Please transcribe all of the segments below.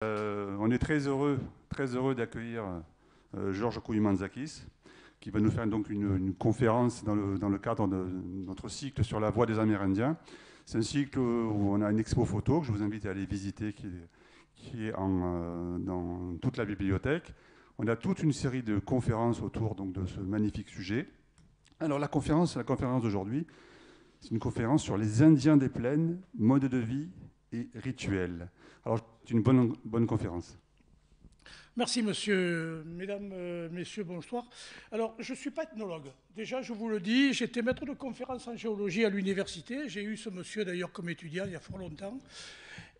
On est très heureux d'accueillir Georges Koulimantzakis, qui va nous faire donc une conférence dans le cadre de notre cycle sur la voix des Amérindiens. C'est un cycle où on a une expo photo que je vous invite à aller visiter, qui est dans toute la bibliothèque. On a toute une série de conférences autour donc, de ce magnifique sujet. Alors la conférence d'aujourd'hui, c'est une conférence sur les Indiens des plaines, mode de vie et rituels. Alors c'est une bonne conférence. Merci, monsieur. Mesdames, messieurs, bonsoir. Alors, je ne suis pas ethnologue. Déjà, je vous le dis, j'étais maître de conférence en géologie à l'université. J'ai eu ce monsieur, d'ailleurs, comme étudiant il y a fort longtemps.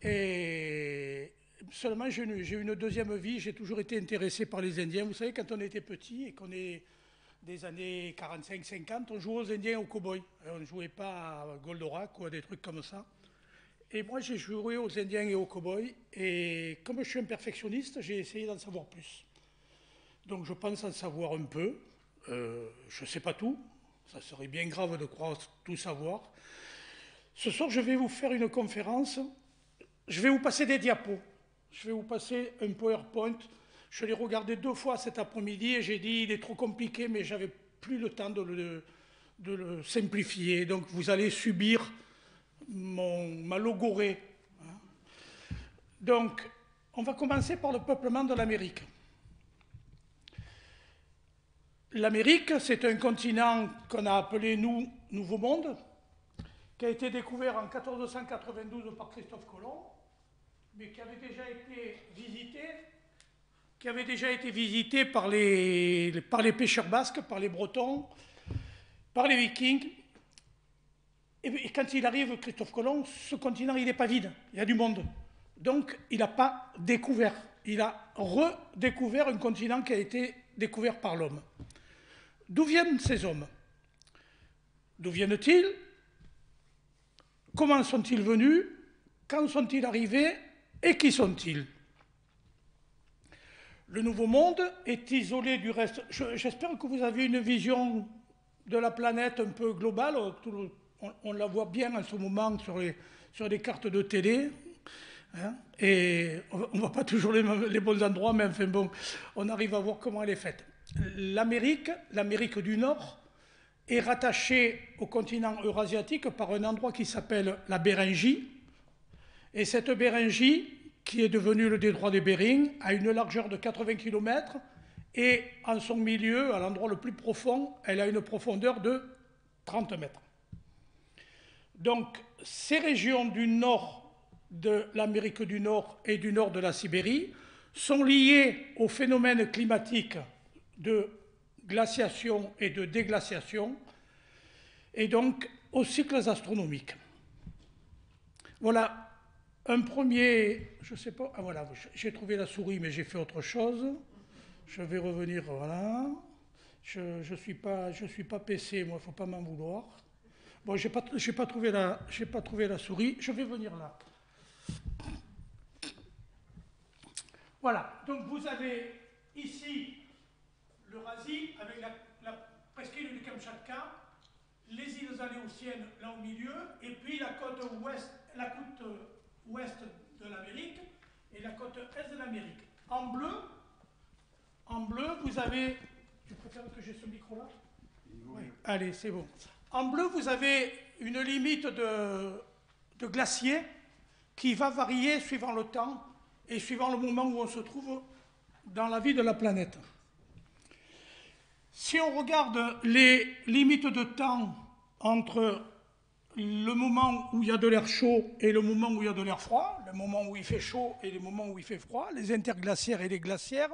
Et seulement, j'ai eu une deuxième vie. J'ai toujours été intéressé par les Indiens. Vous savez, quand on était petit et qu'on est des années 45-50, on jouait aux Indiens et aux cow-boys. On ne jouait pas à Goldorak ou à des trucs comme ça. Et moi, j'ai joué aux Indiens et aux cow-boys. Et comme je suis un perfectionniste, j'ai essayé d'en savoir plus. Donc, je pense en savoir un peu. Je ne sais pas tout. Ça serait bien grave de croire tout savoir. Ce soir, je vais vous faire une conférence. Je vais vous passer des diapos. Je vais vous passer un PowerPoint. Je l'ai regardé 2 fois cet après-midi et j'ai dit il est trop compliqué, mais j'avais plus le temps de le simplifier. Donc, vous allez subir ma logorée. Donc, on va commencer par le peuplement de l'Amérique. L'Amérique, c'est un continent qu'on a appelé, nous, Nouveau Monde, qui a été découvert en 1492 par Christophe Colomb, mais qui avait déjà été visité par les pêcheurs basques, par les Bretons, par les Vikings. Et quand il arrive, Christophe Colomb, ce continent, il n'est pas vide, il y a du monde. Donc, il n'a pas découvert, il a redécouvert un continent qui a été découvert par l'homme. D'où viennent ces hommes? D'où viennent-ils? Comment sont-ils venus? Quand sont-ils arrivés? Et qui sont-ils? Le Nouveau Monde est isolé du reste. J'espère que vous avez une vision de la planète un peu globale. On la voit bien en ce moment sur les cartes de télé. Hein, et on ne voit pas toujours les bons endroits, mais enfin bon, on arrive à voir comment elle est faite. L'Amérique du Nord, est rattachée au continent eurasiatique par un endroit qui s'appelle la Béringie. Et cette Béringie, qui est devenue le détroit de Bering, a une largeur de 80 km et en son milieu, à l'endroit le plus profond, elle a une profondeur de 30 mètres. Donc, ces régions du nord de l'Amérique du Nord et du nord de la Sibérie sont liées aux phénomènes climatiques de glaciation et de déglaciation, et donc aux cycles astronomiques. Voilà un premier, je ne sais pas, ah voilà, j'ai trouvé la souris, mais j'ai fait autre chose. Je vais revenir, voilà. Je ne suis pas PC, moi, il ne faut pas m'en vouloir. Bon, je n'ai pas trouvé la souris, je vais venir là. Voilà, donc vous avez ici l'Eurasie avec la presqu'île du Kamchatka, les îles Aléoutiennes là au milieu, et puis la côte ouest de l'Amérique et la côte est de l'Amérique. En bleu, vous avez... Tu préfères que j'ai ce micro-là? Oui. Allez, c'est bon. En bleu, vous avez une limite de glacier qui va varier suivant le temps et suivant le moment où on se trouve dans la vie de la planète. Si on regarde les limites de temps entre le moment où il y a de l'air chaud et le moment où il y a de l'air froid, le moment où il fait chaud et le moment où il fait froid, les interglaciaires et les glaciaires,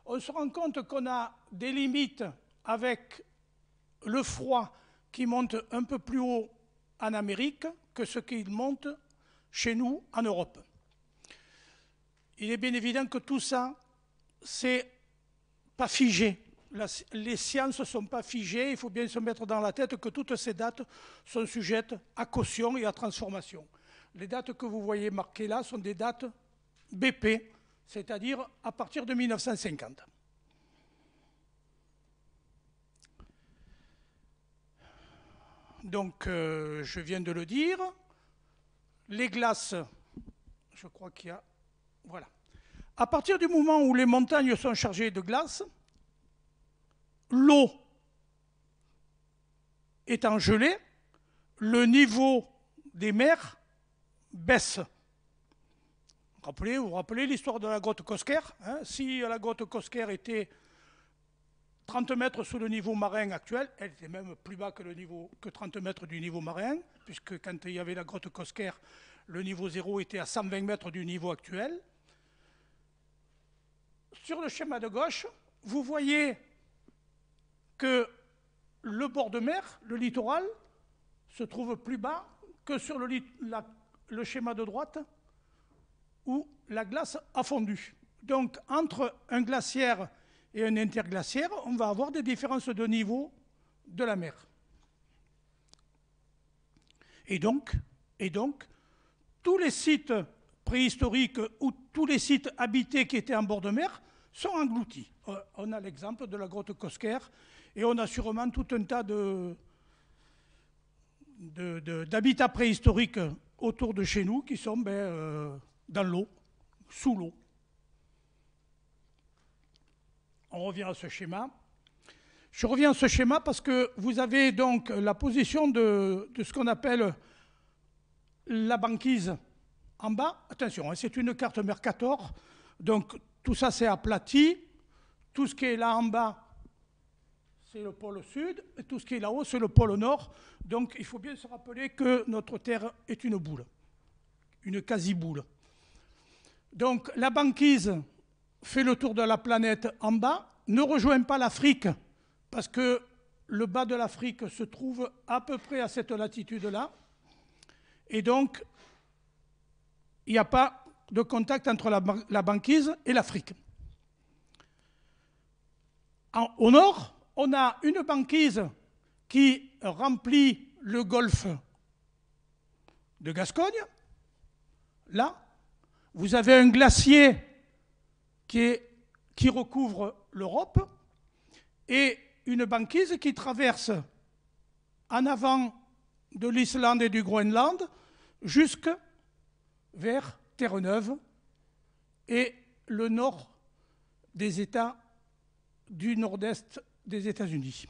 on se rend compte qu'on a des limites avec le froid qui monte un peu plus haut en Amérique que ce qu'il monte chez nous en Europe. Il est bien évident que tout ça, c'est pas figé. Les sciences ne sont pas figées, il faut bien se mettre dans la tête que toutes ces dates sont sujettes à caution et à transformation. Les dates que vous voyez marquées là sont des dates BP, c'est-à-dire à partir de 1950. Donc, je viens de le dire, les glaces, je crois qu'il y a... Voilà. à partir du moment où les montagnes sont chargées de glace, l'eau étant gelée, le niveau des mers baisse. Vous vous rappelez l'histoire de la grotte Cosquer, hein? Si la grotte Cosquer était 30 mètres sous le niveau marin actuel, elle était même plus bas que 30 mètres du niveau marin, puisque quand il y avait la grotte Cosquer, le niveau zéro était à 120 mètres du niveau actuel. Sur le schéma de gauche, vous voyez que le bord de mer, le littoral, se trouve plus bas que sur le schéma de droite, où la glace a fondu. Donc, entre un glaciaire et un interglaciaire, on va avoir des différences de niveau de la mer. Et donc, tous les sites préhistoriques ou tous les sites habités qui étaient en bord de mer sont engloutis. On a l'exemple de la grotte Cosquer et on a sûrement tout un tas d'habitats préhistoriques autour de chez nous qui sont dans l'eau, sous l'eau. On revient à ce schéma. Je reviens à ce schéma parce que vous avez donc la position de ce qu'on appelle la banquise en bas. Attention, c'est une carte Mercator, donc tout ça c'est aplati. Tout ce qui est là en bas, c'est le pôle sud, et tout ce qui est là-haut, c'est le pôle nord. Donc il faut bien se rappeler que notre Terre est une boule, une quasi-boule. Donc la banquise fait le tour de la planète en bas, ne rejoint pas l'Afrique, parce que le bas de l'Afrique se trouve à peu près à cette latitude-là. Et donc, il n'y a pas de contact entre la banquise et l'Afrique. Au nord, on a une banquise qui remplit le golfe de Gascogne. Là, vous avez un glacier qui recouvre l'Europe et une banquise qui traverse en avant de l'Islande et du Groenland jusque vers Terre-Neuve et le nord des États du nord-est des États-Unis.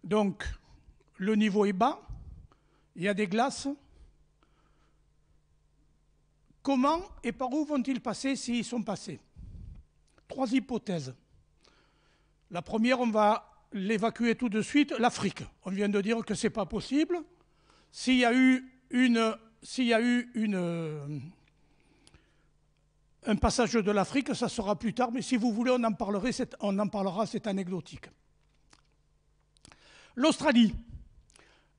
Donc, le niveau est bas, il y a des glaces. Comment et par où vont-ils passer s'ils sont passés? 3 hypothèses. La première, on va l'évacuer tout de suite, l'Afrique. On vient de dire que ce n'est pas possible. S'il y a eu un passage de l'Afrique, ça sera plus tard, mais si vous voulez, on en parlera, c'est anecdotique. L'Australie.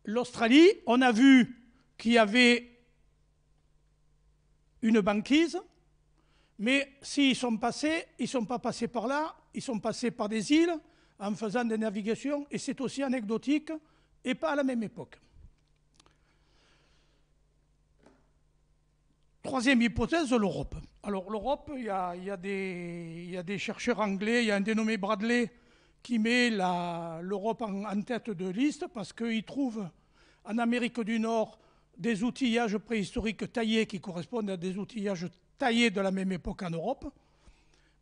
L'Australie, on a vu qu'il y avait une banquise, mais s'ils ne sont pas passés par là, ils sont passés par des îles en faisant des navigations, et c'est aussi anecdotique, et pas à la même époque. Troisième hypothèse, l'Europe. Alors l'Europe, il y a des chercheurs anglais, il y a un dénommé Bradley qui met l'Europe en tête de liste parce qu'il trouve en Amérique du Nord des outillages préhistoriques taillés qui correspondent à des outillages taillés de la même époque en Europe.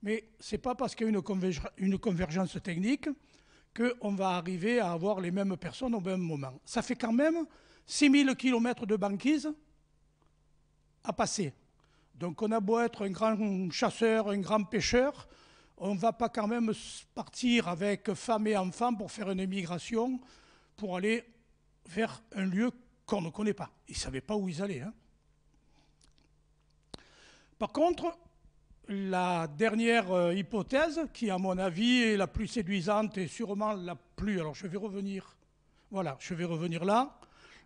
Mais ce n'est pas parce qu'il y a une convergence technique qu'on va arriver à avoir les mêmes personnes au même moment. Ça fait quand même 6000 km de banquise à passer. Donc on a beau être un grand chasseur, un grand pêcheur, on ne va pas quand même partir avec femmes et enfants pour faire une émigration, pour aller vers un lieu qu'on ne connaît pas. Ils ne savaient pas où ils allaient. Hein. Par contre, la dernière hypothèse, qui à mon avis est la plus séduisante et sûrement la plus... Alors je vais revenir là.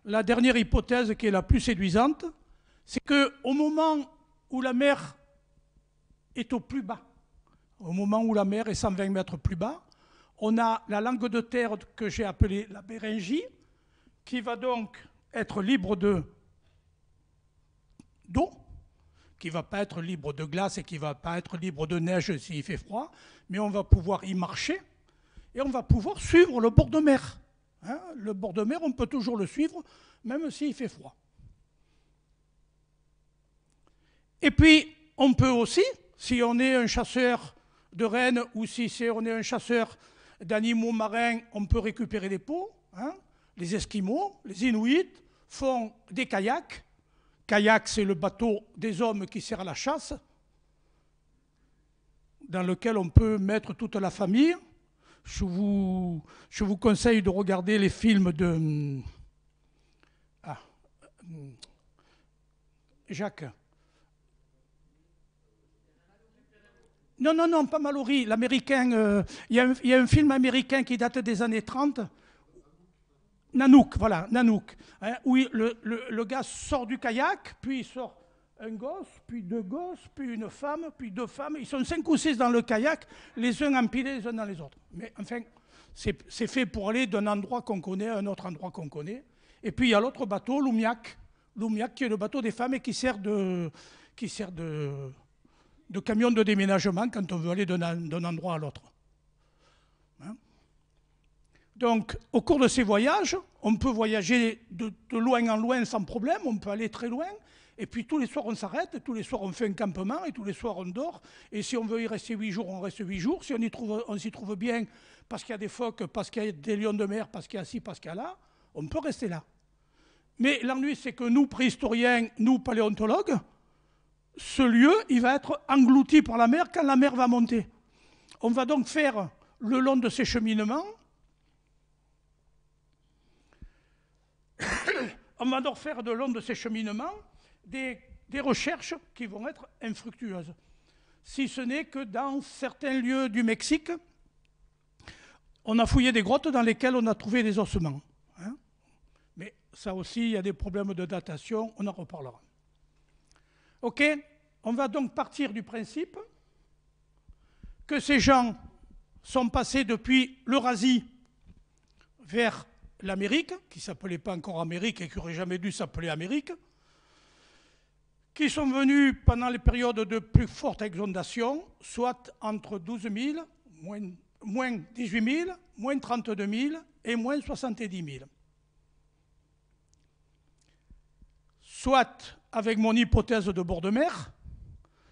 La dernière hypothèse qui est la plus séduisante, c'est qu'au moment où la mer est au plus bas, au moment où la mer est 120 mètres plus bas, on a la langue de terre que j'ai appelée la Béringie, qui va donc être libre d'eau, qui ne va pas être libre de glace et qui ne va pas être libre de neige s'il fait froid, mais on va pouvoir y marcher et on va pouvoir suivre le bord de mer. Hein, le bord de mer, on peut toujours le suivre, même s'il fait froid. Et puis, on peut aussi, si on est un chasseur de rennes ou si on est un chasseur d'animaux marins, on peut récupérer des peaux. Hein. Les Esquimaux, les Inuits font des kayaks. Kayak, c'est le bateau des hommes qui sert à la chasse, dans lequel on peut mettre toute la famille. Je vous conseille de regarder les films de Jacques. Non, non, non, pas Mallory, l'américain. Il y a un film américain qui date des années 30. Nanook, voilà, Nanook. Hein, où le gars sort du kayak, puis il sort un gosse, puis deux gosses, puis une femme, puis deux femmes. Ils sont 5 ou 6 dans le kayak, les uns empilés les uns dans les autres. Mais enfin, c'est fait pour aller d'un endroit qu'on connaît à un autre endroit qu'on connaît. Et puis il y a l'autre bateau, l'Oumiac. L'Oumiac qui est le bateau des femmes et qui sert de camion de déménagement quand on veut aller d'un endroit à l'autre. Hein? Donc, au cours de ces voyages, on peut voyager de loin en loin sans problème, on peut aller très loin. Et puis tous les soirs, on s'arrête, tous les soirs, on fait un campement, et tous les soirs, on dort. Et si on veut y rester 8 jours, on reste 8 jours. Si on s'y trouve bien, parce qu'il y a des phoques, parce qu'il y a des lions de mer, parce qu'il y a ci, parce qu'il y a là, on peut rester là. Mais l'ennui, c'est que nous, préhistoriens, nous, paléontologues, ce lieu, il va être englouti par la mer quand la mer va monter. On va donc faire, le long de ces cheminements, des recherches qui vont être infructueuses. Si ce n'est que dans certains lieux du Mexique, on a fouillé des grottes dans lesquelles on a trouvé des ossements. Hein. Mais ça aussi, il y a des problèmes de datation, on en reparlera. OK, on va donc partir du principe que ces gens sont passés depuis l'Eurasie vers l'Amérique, qui ne s'appelait pas encore Amérique et qui n'aurait jamais dû s'appeler Amérique, qui sont venus pendant les périodes de plus forte exondation, soit entre 12 000, moins 18 000, moins 32 000 et moins 70 000. Soit avec mon hypothèse de bord de mer,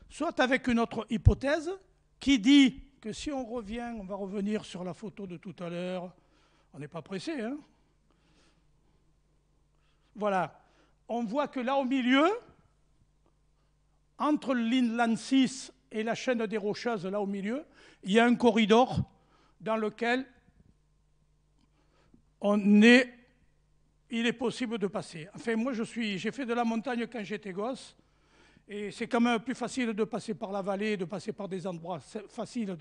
soit avec une autre hypothèse qui dit que si on revient, on va revenir sur la photo de tout à l'heure, on n'est pas pressé, hein? Voilà, on voit que là au milieu, entre l'Inland 6 et la chaîne des Rocheuses, là au milieu, il y a un corridor dans lequel il est possible de passer. Enfin, moi, j'ai fait de la montagne quand j'étais gosse, et c'est quand même plus facile de passer par la vallée, de passer par des endroits faciles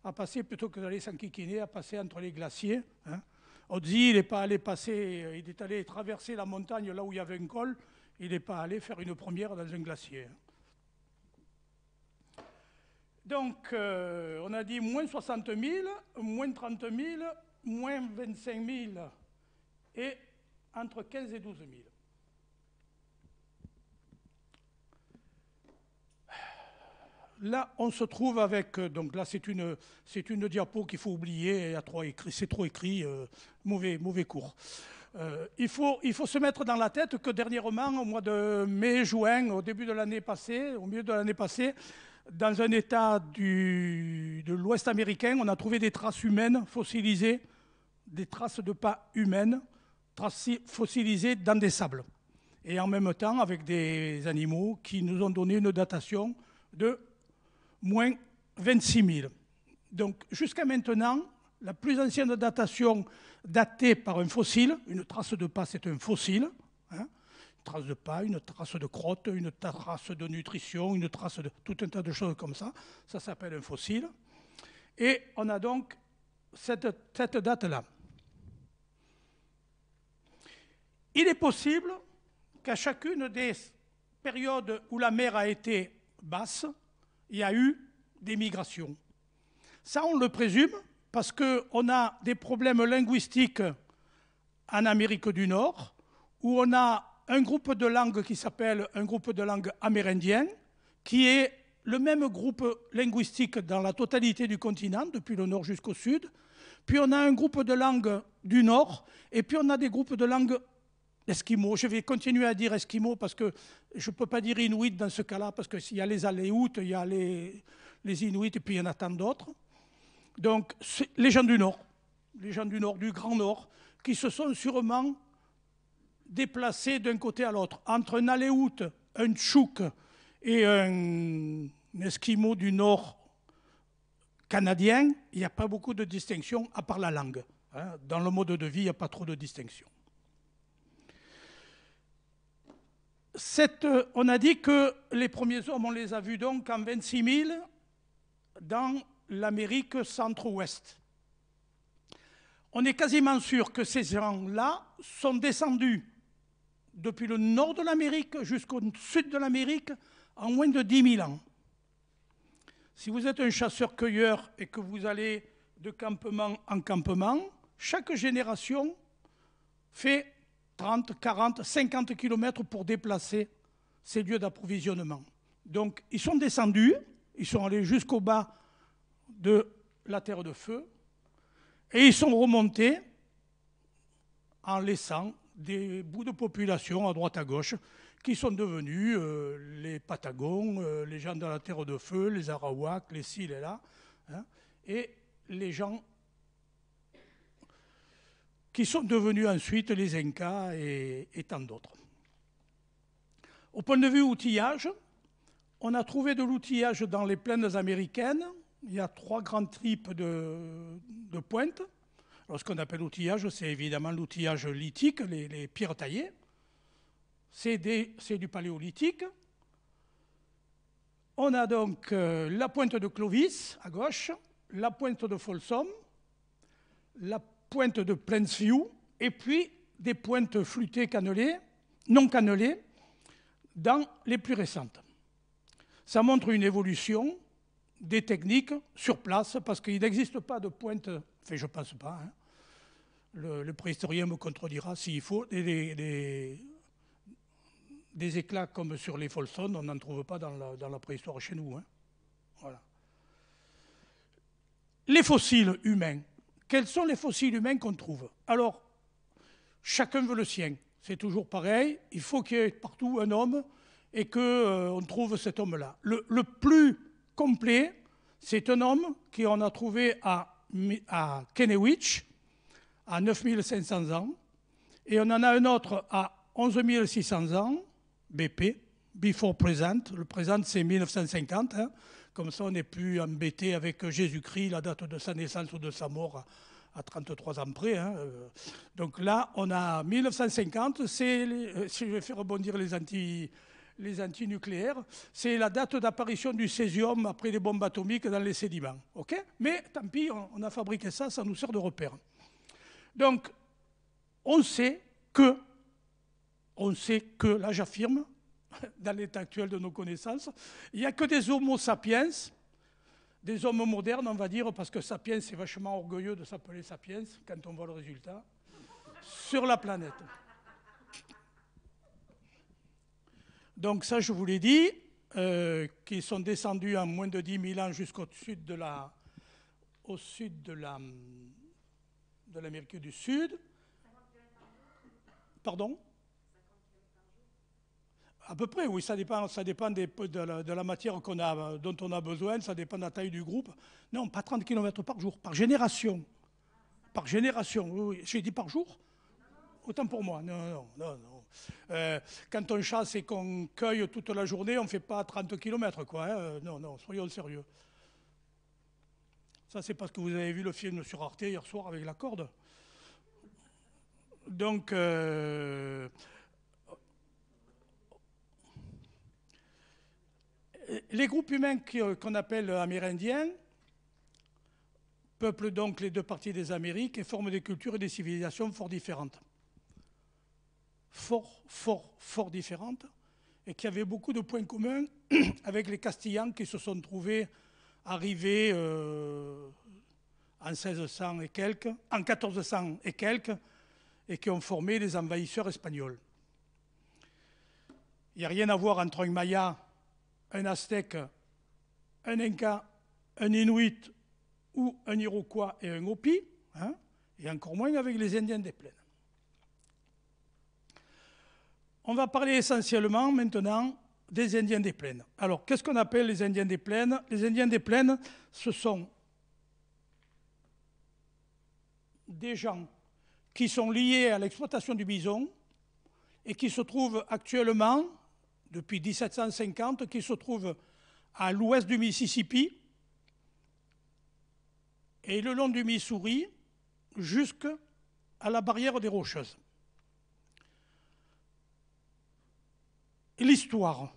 à passer, plutôt que d'aller s'enquiquiner, à passer entre les glaciers. Hein. Ozzy, il est allé traverser la montagne là où il y avait un col, il n'est pas allé faire une première dans un glacier. Donc, on a dit moins 60 000, moins 30 000, moins 25 000 et entre 15 et 12 000. Là, on se trouve avec, donc là c'est une diapo qu'il faut oublier, c'est trop écrit, mauvais cours. Il faut se mettre dans la tête que dernièrement, au mois de mai-juin, au milieu de l'année passée, dans un état de l'Ouest américain, on a trouvé des traces humaines fossilisées, des traces de pas humaines, fossilisées dans des sables. Et en même temps, avec des animaux qui nous ont donné une datation de moins 26 000. Donc, jusqu'à maintenant, la plus ancienne datation datée par un fossile, une trace de pas, c'est un fossile, hein, une trace de pas, une trace de crotte, une trace de nutrition, une trace de tout un tas de choses comme ça, ça s'appelle un fossile. Et on a donc cette date-là. Il est possible qu'à chacune des périodes où la mer a été basse, il y a eu des migrations. Ça, on le présume parce qu'on a des problèmes linguistiques en Amérique du Nord, où on a un groupe de langues qui s'appelle un groupe de langues amérindien, qui est le même groupe linguistique dans la totalité du continent, depuis le nord jusqu'au sud. Puis on a un groupe de langues du nord, et puis on a des groupes de langues Esquimaux. Je vais continuer à dire Esquimaux parce que je ne peux pas dire Inuit dans ce cas-là, parce qu'il y a les Aléoutes, il y a les Inuits, et puis il y en a tant d'autres. Donc, les gens du Nord, du Grand Nord, qui se sont sûrement déplacés d'un côté à l'autre. Entre un Aléoute, un Tchouk et un Esquimau du Nord canadien, il n'y a pas beaucoup de distinction à part la langue. Dans le mode de vie, il n'y a pas trop de distinction. On a dit que les premiers hommes, on les a vus donc en 26 000 dans l'Amérique centre-ouest. On est quasiment sûr que ces gens-là sont descendus depuis le nord de l'Amérique jusqu'au sud de l'Amérique en moins de 10 000 ans. Si vous êtes un chasseur-cueilleur et que vous allez de campement en campement, chaque génération fait 30, 40, 50 km pour déplacer ces lieux d'approvisionnement. Donc, ils sont descendus, ils sont allés jusqu'au bas de la Terre de Feu, et ils sont remontés en laissant des bouts de population à droite à gauche, qui sont devenus les Patagons, les gens de la Terre de Feu, les Arawaks, les ci, les là, hein, et les gens qui sont devenus ensuite les Incas et tant d'autres. Au point de vue outillage, on a trouvé de l'outillage dans les plaines américaines. Il y a 3 grands types de pointes. Alors, ce qu'on appelle outillage, c'est évidemment l'outillage lithique, les pierres taillées. C'est du paléolithique. On a donc la pointe de Clovis à gauche, la pointe de Folsom, la pointe de Plainsview, et puis des pointes flûtées cannelées, non cannelées, dans les plus récentes. Ça montre une évolution des techniques sur place, parce qu'il n'existe pas de pointe, enfin je ne pense pas, hein. Le préhistorien me contredira s'il faut, des éclats comme sur les Folsom, on n'en trouve pas dans la préhistoire chez nous, hein. Voilà. Les fossiles humains. Quels sont les fossiles humains qu'on trouve? Alors, chacun veut le sien. C'est toujours pareil. Il faut qu'il y ait partout un homme et qu'on trouve cet homme-là. Le plus complet, c'est un homme qu'on a trouvé à Kennewick, à 9500 ans. Et on en a un autre à 11 600 ans, BP, Before Present. Le présent, c'est 1950. Hein. Comme ça, on n'est plus embêté avec Jésus-Christ, la date de sa naissance ou de sa mort à 33 ans près. Hein. Donc là, on a 1950, si je vais faire rebondir les antinucléaires, c'est la date d'apparition du césium après les bombes atomiques dans les sédiments. Okay, mais tant pis, on a fabriqué ça, ça nous sert de repère. Donc, on sait que, là j'affirme, dans l'état actuel de nos connaissances, il n'y a que des homo sapiens, des hommes modernes, on va dire, parce que sapiens, c'est vachement orgueilleux de s'appeler sapiens quand on voit le résultat, sur la planète. Donc ça, je vous l'ai dit, qu'ils sont descendus en moins de 10 000 ans jusqu'au sud de l'Amérique du Sud. Pardon ? À peu près, oui, ça dépend de la matière dont on a besoin, ça dépend de la taille du groupe. Non, pas 30 km par jour, par génération. Par génération, oui. J'ai dit par jour ? Autant pour moi, non. Quand on chasse et qu'on cueille toute la journée, on ne fait pas 30 km, quoi. Hein. Non, soyons sérieux. Ça, c'est parce que vous avez vu le film sur Arte hier soir avec la corde. Donc, les groupes humains qu'on appelle amérindiens peuplent donc les 2 parties des Amériques et forment des cultures et des civilisations fort différentes. Fort différentes, et qui avaient beaucoup de points communs avec les Castillans qui se sont trouvés arrivés en 1600 et quelques, en 1400 et quelques, et qui ont formé les envahisseurs espagnols. Il n'y a rien à voir entre un Maya, un Aztèque, un Inca, un Inuit ou un Iroquois et un Hopi, hein, et encore moins avec les Indiens des plaines. On va parler essentiellement maintenant des Indiens des plaines. Alors, qu'est-ce qu'on appelle les Indiens des plaines? Les Indiens des plaines, ce sont des gens qui sont liés à l'exploitation du bison et qui se trouvent actuellement, depuis 1750, qui se trouvent à l'ouest du Mississippi et le long du Missouri jusqu'à la barrière des Rocheuses. L'histoire.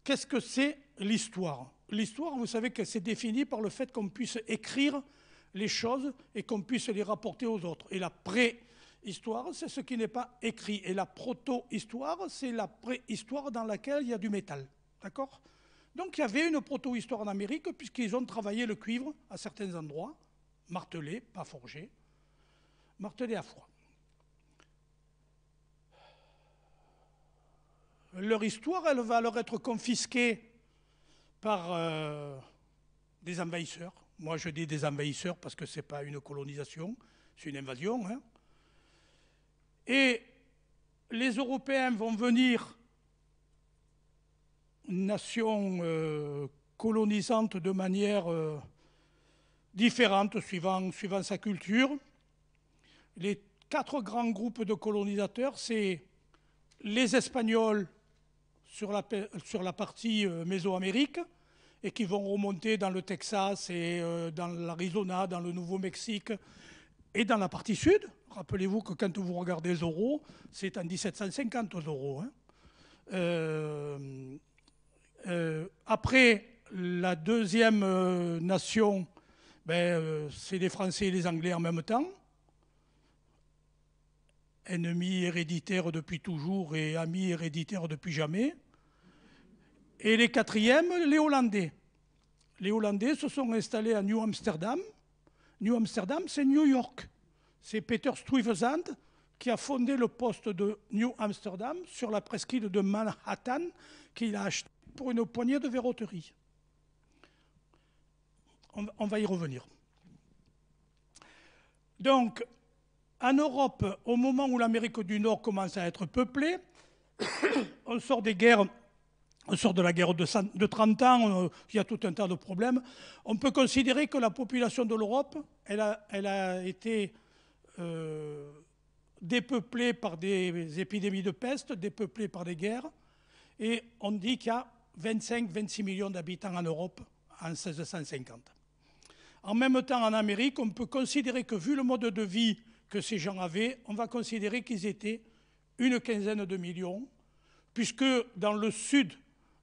Qu'est-ce que c'est l'histoire? L'histoire, vous savez que c'est défini par le fait qu'on puisse écrire les choses et qu'on puisse les rapporter aux autres. Et la préhistoire, c'est ce qui n'est pas écrit. Et la proto-histoire, c'est la préhistoire dans laquelle il y a du métal. D'accord? Donc il y avait une proto-histoire en Amérique, puisqu'ils ont travaillé le cuivre à certains endroits, martelé, pas forgé, martelé à froid. Leur histoire, elle va leur être confisquée par des envahisseurs. Moi, je dis des envahisseurs parce que ce n'est pas une colonisation, c'est une invasion. Hein. Et les Européens vont venir, nation colonisante de manière différente suivant sa culture. Les 4 grands groupes de colonisateurs, c'est les Espagnols sur la partie Mésoamérique, et qui vont remonter dans le Texas et dans l'Arizona, dans le Nouveau-Mexique et dans la partie sud. Rappelez-vous que quand vous regardez Zorro, c'est en 1750 Zorro. Hein. Après, la deuxième nation, c'est les Français et les Anglais en même temps. Ennemis héréditaires depuis toujours et amis héréditaires depuis jamais. Et les quatrièmes, les Hollandais. Les Hollandais se sont installés à New Amsterdam. New Amsterdam, c'est New York. C'est Peter Stuyvesant qui a fondé le poste de New Amsterdam sur la presqu'île de Manhattan qu'il a acheté pour une poignée de verroterie. On va y revenir. Donc, en Europe, au moment où l'Amérique du Nord commence à être peuplée, on sort des guerres. On sort de la guerre de 30 ans, il y a tout un tas de problèmes. On peut considérer que la population de l'Europe, elle a été dépeuplée par des épidémies de peste, dépeuplée par des guerres. Et on dit qu'il y a 25-26 millions d'habitants en Europe en 1650. En même temps, en Amérique, on peut considérer que, vu le mode de vie que ces gens avaient, on va considérer qu'ils étaient une quinzaine de millions, puisque dans le sud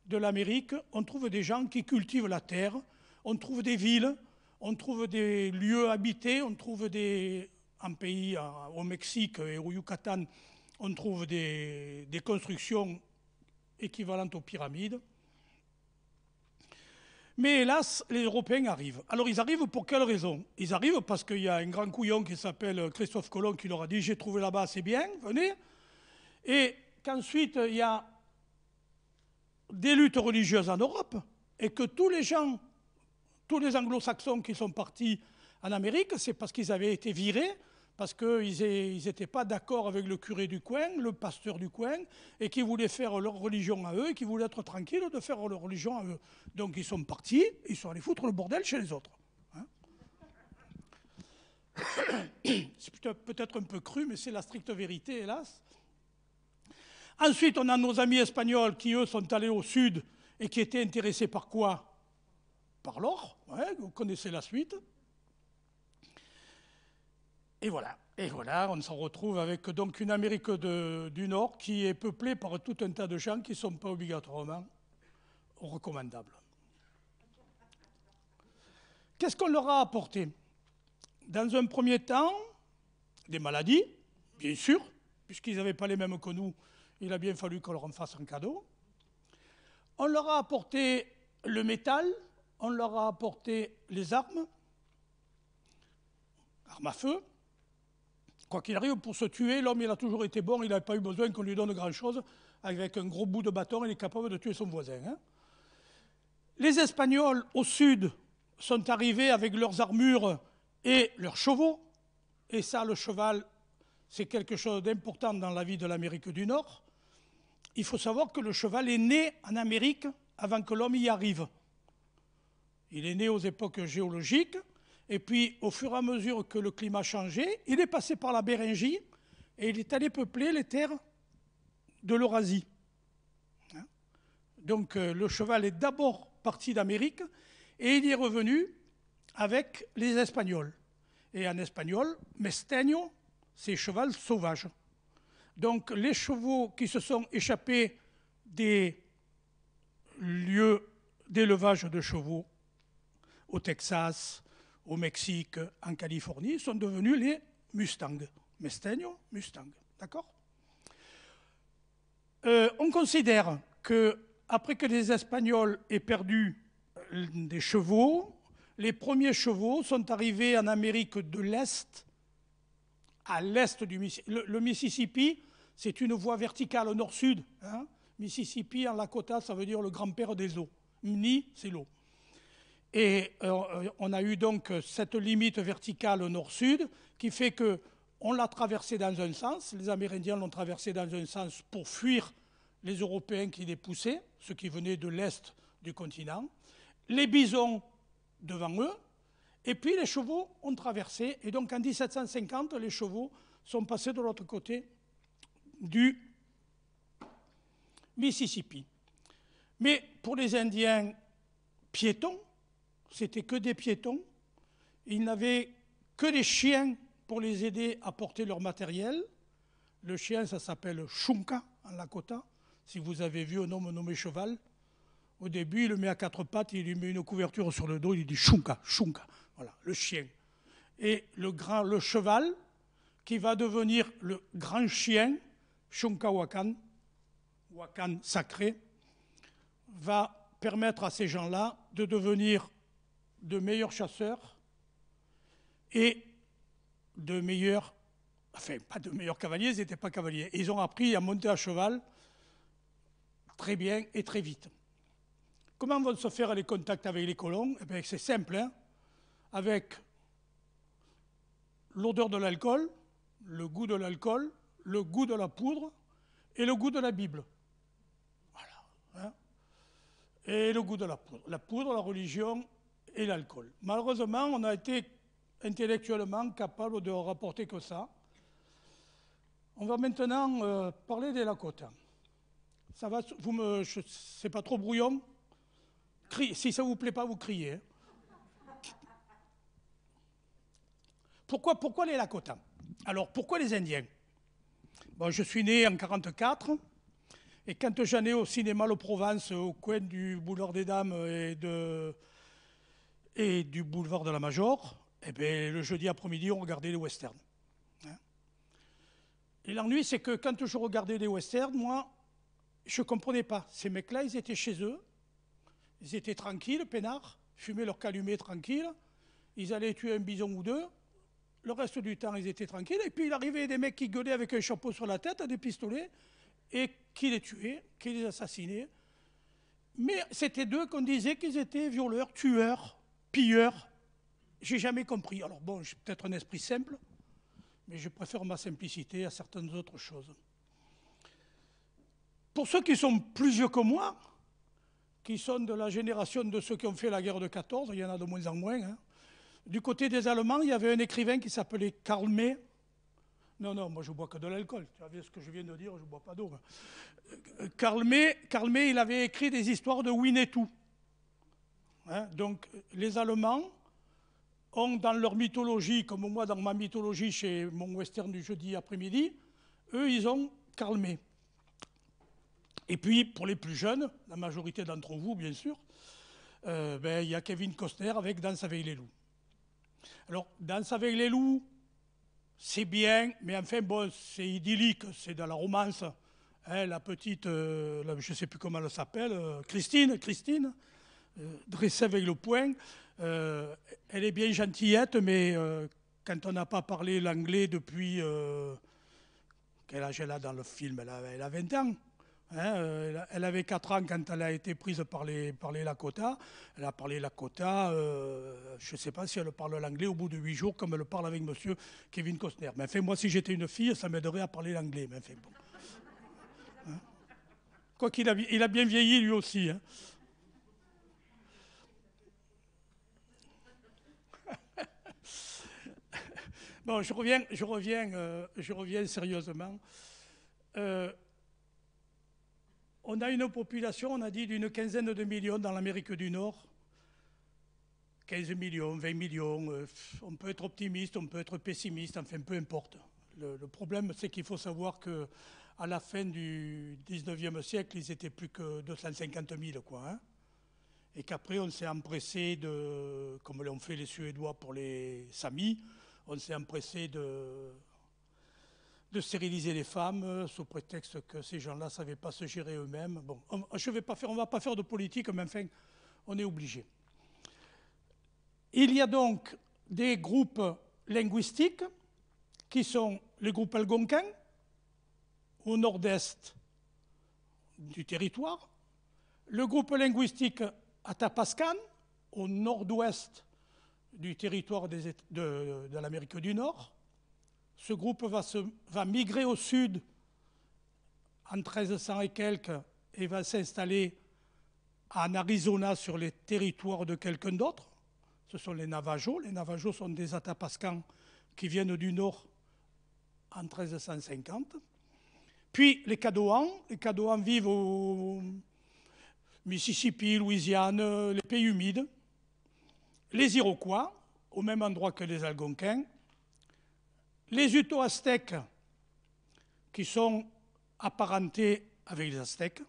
de l'Amérique, on trouve des gens qui cultivent la terre, on trouve des villes, on trouve des lieux habités, on trouve en pays, au Mexique et au Yucatan, on trouve des constructions équivalentes aux pyramides. Mais hélas, les Européens arrivent. Alors ils arrivent pour quelle raison? Ils arrivent parce qu'il y a un grand couillon qui s'appelle Christophe Colomb qui leur a dit « j'ai trouvé là-bas, c'est bien, venez ». Et qu'ensuite il y a des luttes religieuses en Europe, et que tous les gens, tous les anglo-saxons qui sont partis en Amérique, c'est parce qu'ils avaient été virés, parce qu'ils n'étaient pas d'accord avec le curé du coin, le pasteur du coin, et qui voulaient faire leur religion à eux, et qui voulaient être tranquilles de faire leur religion à eux. Donc ils sont partis, ils sont allés foutre le bordel chez les autres. Hein. C'est peut-être un peu cru, mais c'est la stricte vérité, hélas. Ensuite, on a nos amis espagnols qui, eux, sont allés au sud et qui étaient intéressés par quoi? Par l'or, ouais, vous connaissez la suite. Et voilà, on s'en retrouve avec donc une Amérique du Nord qui est peuplée par tout un tas de gens qui ne sont pas obligatoirement recommandables. Qu'est-ce qu'on leur a apporté? Dans un premier temps, des maladies, bien sûr, puisqu'ils n'avaient pas les mêmes que nous. Il a bien fallu qu'on leur en fasse un cadeau. On leur a apporté le métal, on leur a apporté les armes à feu. Quoi qu'il arrive, pour se tuer, l'homme il a toujours été bon, il n'a pas eu besoin qu'on lui donne grand-chose. Avec un gros bout de bâton, il est capable de tuer son voisin. Hein. Les Espagnols, au sud, sont arrivés avec leurs armures et leurs chevaux. Et ça, le cheval, c'est quelque chose d'important dans la vie de l'Amérique du Nord. il faut savoir que le cheval est né en Amérique avant que l'homme y arrive. Il est né aux époques géologiques, et puis au fur et à mesure que le climat changeait, il est passé par la Béringie et il est allé peupler les terres de l'Eurasie. Donc le cheval est d'abord parti d'Amérique et il y est revenu avec les Espagnols. Et en espagnol, mesteño, c'est cheval sauvage. Donc les chevaux qui se sont échappés des lieux d'élevage de chevaux au Texas, au Mexique, en Californie, sont devenus les Mustangs. Mesteño, Mustang, d'accord? On considère qu'après que les Espagnols aient perdu des chevaux, les premiers chevaux sont arrivés en Amérique de l'Est, à l'est du Mississippi. Le Mississippi, c'est une voie verticale au nord-sud. Hein. Mississippi, en Lakota, ça veut dire le grand-père des eaux. Mni, c'est l'eau. Et on a eu donc cette limite verticale au nord-sud qui fait qu'on l'a traversé dans un sens, les Amérindiens l'ont traversé dans un sens pour fuir les Européens qui les poussaient, ceux qui venaient de l'Est du continent, les bisons devant eux, et puis les chevaux ont traversé, et donc en 1750, les chevaux sont passés de l'autre côté du Mississippi. Mais pour les Indiens piétons, c'était que des piétons, ils n'avaient que des chiens pour les aider à porter leur matériel. Le chien, ça s'appelle Shunka en Lakota. Si vous avez vu un homme nommé cheval, au début, il le met à quatre pattes, il lui met une couverture sur le dos, il dit Shunka, Shunka. Voilà, le chien. Et le cheval, qui va devenir le grand chien, Shunka Wakan, Wakan sacré, va permettre à ces gens-là de devenir de meilleurs chasseurs et de meilleurs, enfin pas de meilleurs cavaliers, ils n'étaient pas cavaliers. Ils ont appris à monter à cheval très bien et très vite. Comment vont se faire les contacts avec les colons? Eh bien, c'est simple, hein, avec l'odeur de l'alcool, le goût de l'alcool, le goût de la poudre et le goût de la Bible. Voilà. Hein. Et le goût de la poudre. La poudre, la religion et l'alcool. Malheureusement, on a été intellectuellement capable de rapporter que ça. On va maintenant parler des Lakota. Ça va, c'est pas trop brouillon? Si ça ne vous plaît pas, vous criez. Hein. Pourquoi les Lakota? Alors, pourquoi les Indiens? Bon, je suis né en 1944, et quand j'allais au cinéma Le Provence, au coin du boulevard des Dames et du boulevard de la Major, eh bien, le jeudi après-midi, on regardait les westerns. Hein. Et l'ennui, c'est que quand je regardais les westerns, moi, je ne comprenais pas. Ces mecs-là, ils étaient chez eux, ils étaient tranquilles, peinards, fumaient leur calumet tranquille, ils allaient tuer un bison ou deux, le reste du temps, ils étaient tranquilles, et puis il arrivait des mecs qui gueulaient avec un chapeau sur la tête, des pistolets, et qui les tuaient, qui les assassinaient. Mais c'était d'eux qu'on disait qu'ils étaient violeurs, tueurs, pilleurs. J'ai jamais compris. Alors bon, j'ai peut-être un esprit simple, mais je préfère ma simplicité à certaines autres choses. Pour ceux qui sont plus vieux que moi, qui sont de la génération de ceux qui ont fait la guerre de 14, il y en a de moins en moins. Hein. Du côté des Allemands, il y avait un écrivain qui s'appelait Karl May. Non, moi je bois que de l'alcool. Tu as vu ce que je viens de dire, je ne bois pas d'eau. Karl May, il avait écrit des histoires de Winnetou. Hein, donc les Allemands ont dans leur mythologie, comme moi dans ma mythologie chez mon western du jeudi après-midi, eux ils ont Karl May. Et puis pour les plus jeunes, la majorité d'entre vous bien sûr, il y a Kevin Costner avec Danse avec les loups. Alors Danse avec les loups, c'est bien, mais enfin bon, c'est idyllique, c'est de la romance. Hein, la petite, je ne sais plus comment elle s'appelle, Christine, dressée avec le poing, elle est bien gentillette, mais quand on n'a pas parlé l'anglais depuis, quel âge elle a dans le film, elle a 20 ans. Hein, elle avait 4 ans quand elle a été prise par les Lakota. Elle a parlé Lakota, je ne sais pas si elle parle l'anglais au bout de 8 jours, comme elle parle avec monsieur Kevin Costner. Mais enfin, moi, si j'étais une fille, ça m'aiderait à parler l'anglais. Mais enfin, bon. Hein. Quoi qu'il il a bien vieilli lui aussi. Hein. Bon, je reviens sérieusement. On a une population, on a dit, d'une quinzaine de millions dans l'Amérique du Nord. 15 millions, 20 millions, on peut être optimiste, on peut être pessimiste, enfin peu importe. Le problème, c'est qu'il faut savoir qu'à la fin du 19e siècle, ils étaient plus que 250 000, quoi. Hein, et qu'après, on s'est empressé de, comme l'ont fait les Suédois pour les Samis, on s'est empressé de stériliser les femmes sous prétexte que ces gens-là ne savaient pas se gérer eux-mêmes. Bon, on ne va pas faire de politique, mais enfin, on est obligé. Il y a donc des groupes linguistiques qui sont les groupes algonquins, au nord-est du territoire, le groupe linguistique Athapascan, au nord-ouest du territoire de l'Amérique du Nord. Ce groupe va migrer au sud en 1300 et quelques et va s'installer en Arizona sur les territoires de quelqu'un d'autre. Ce sont les Navajos. Les Navajos sont des Athapascans qui viennent du nord en 1350. Puis les Caddoans. Les Caddoans vivent au Mississippi, Louisiane, les pays humides. Les Iroquois, au même endroit que les Algonquins. Les Uto-Aztèques, qui sont apparentés avec les Aztèques,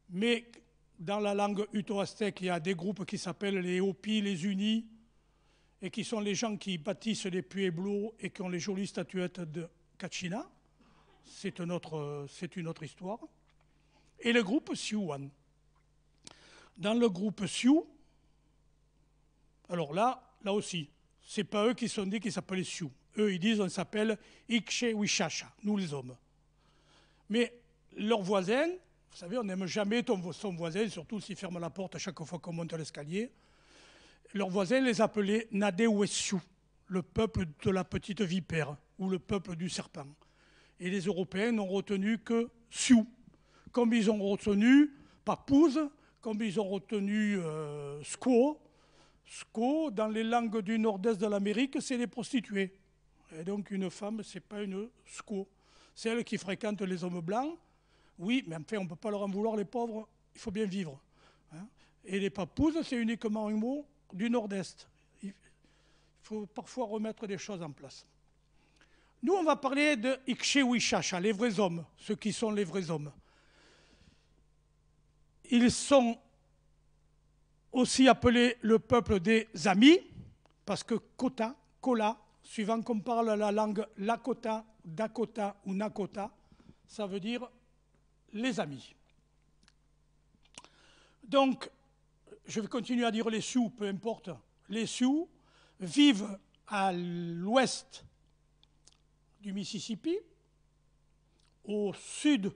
mais dans la langue uto-aztèque, il y a des groupes qui s'appellent les Hopis, les Unis, et qui sont les gens qui bâtissent les pueblos et qui ont les jolies statuettes de Kachina. C'est une autre histoire. Et le groupe Siouan. Dans le groupe Sioux, alors là aussi, c'est pas eux qui se sont dit qu'ils s'appelaient Sioux. Eux, ils disent on s'appelle Ikche-Wishacha, nous les hommes. Mais leurs voisins, vous savez, on n'aime jamais son voisin, surtout s'il ferme la porte à chaque fois qu'on monte l'escalier. Leurs voisins les appelaient Nadewesiu, le peuple de la petite vipère, ou le peuple du serpent. Et les Européens n'ont retenu que Sioux, comme ils ont retenu Papouze, comme ils ont retenu Squaw. Squaw, dans les langues du nord-est de l'Amérique, c'est les prostituées. Et donc une femme, ce n'est pas une squaw. C'est elle qui fréquente les hommes blancs. Oui, mais enfin, on ne peut pas leur en vouloir, les pauvres, il faut bien vivre. Hein. Et les papouses, c'est uniquement un mot du nord-est. Il faut parfois remettre des choses en place. Nous, on va parler de Ikche-Wishacha, les vrais hommes, ceux qui sont les vrais hommes. Ils sont aussi appelés le peuple des amis, parce que Kota, Kola, suivant qu'on parle la langue Lakota, Dakota ou Nakota, ça veut dire les amis. Donc, je vais continuer à dire les Sioux, peu importe. Les Sioux vivent à l'ouest du Mississippi, au sud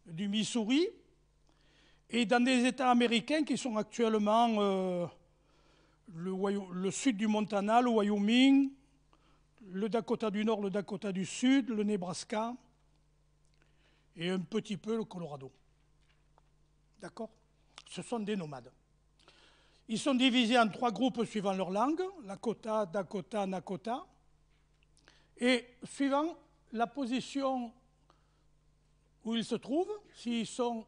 du Missouri, et dans des États américains qui sont actuellement le sud du Montana, le Wyoming, le Dakota du Nord, le Dakota du Sud, le Nebraska et un petit peu le Colorado. D'accord? Ce sont des nomades. Ils sont divisés en 3 groupes suivant leur langue, Lakota, Dakota, Nakota. Et suivant la position où ils se trouvent, s'ils sont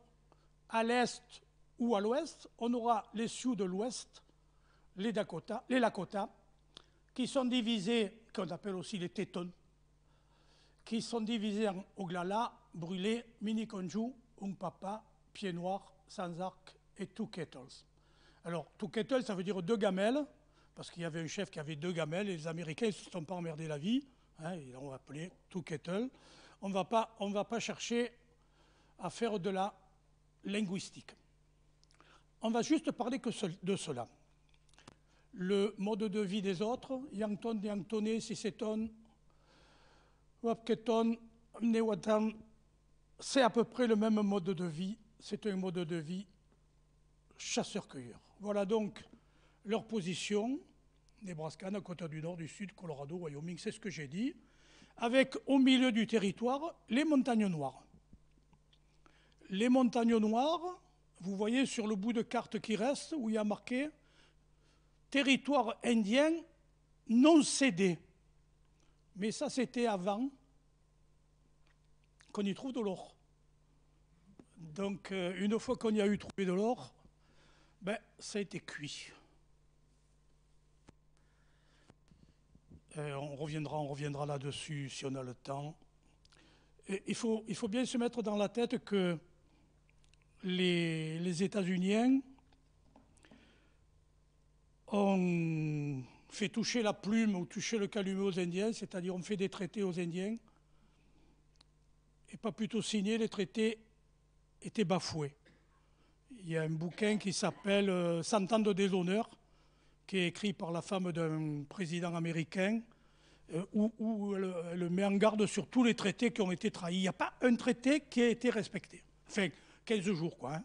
à l'est ou à l'ouest, on aura les Sioux de l'ouest, les Lakota, qui sont divisés, qu'on appelle aussi les Tétons, qui sont divisés en Oglala, Brûlé, Miniconjou, Ungpapa, Pied Noir, Sans Arc et Two Kettles. Alors, Two Kettles, ça veut dire 2 gamelles, parce qu'il y avait un chef qui avait 2 gamelles, et les Américains ne se sont pas emmerdés la vie, hein, ils l'ont appelé Two Kettles. On ne va pas chercher à faire de la linguistique. On va juste parler de cela. Le mode de vie des autres, Yankton, Yanktonné, Sisseton, Wapketon, Newatan, c'est à peu près le même mode de vie. C'est un mode de vie chasseur-cueilleur. Voilà donc leur position, Nebraska, Dakota du Nord, du Sud, Colorado, Wyoming, c'est ce que j'ai dit, avec au milieu du territoire les montagnes noires. les montagnes noires, vous voyez sur le bout de carte qui reste, où il y a marqué « Territoire indien non cédé ». Mais ça, c'était avant qu'on y trouve de l'or. Donc, une fois qu'on y a eu trouvé de l'or, ben, ça a été cuit. On reviendra là-dessus si on a le temps. Et il faut bien se mettre dans la tête que les États-Unis ont fait toucher la plume ou toucher le calumet aux Indiens, c'est-à-dire on fait des traités aux Indiens, et pas plutôt signé, les traités étaient bafoués. Il y a un bouquin qui s'appelle « 100 ans de déshonneur », qui est écrit par la femme d'un président américain, où elle met en garde sur tous les traités qui ont été trahis. Il n'y a pas un traité qui a été respecté. Enfin, 15 jours, quoi. Hein.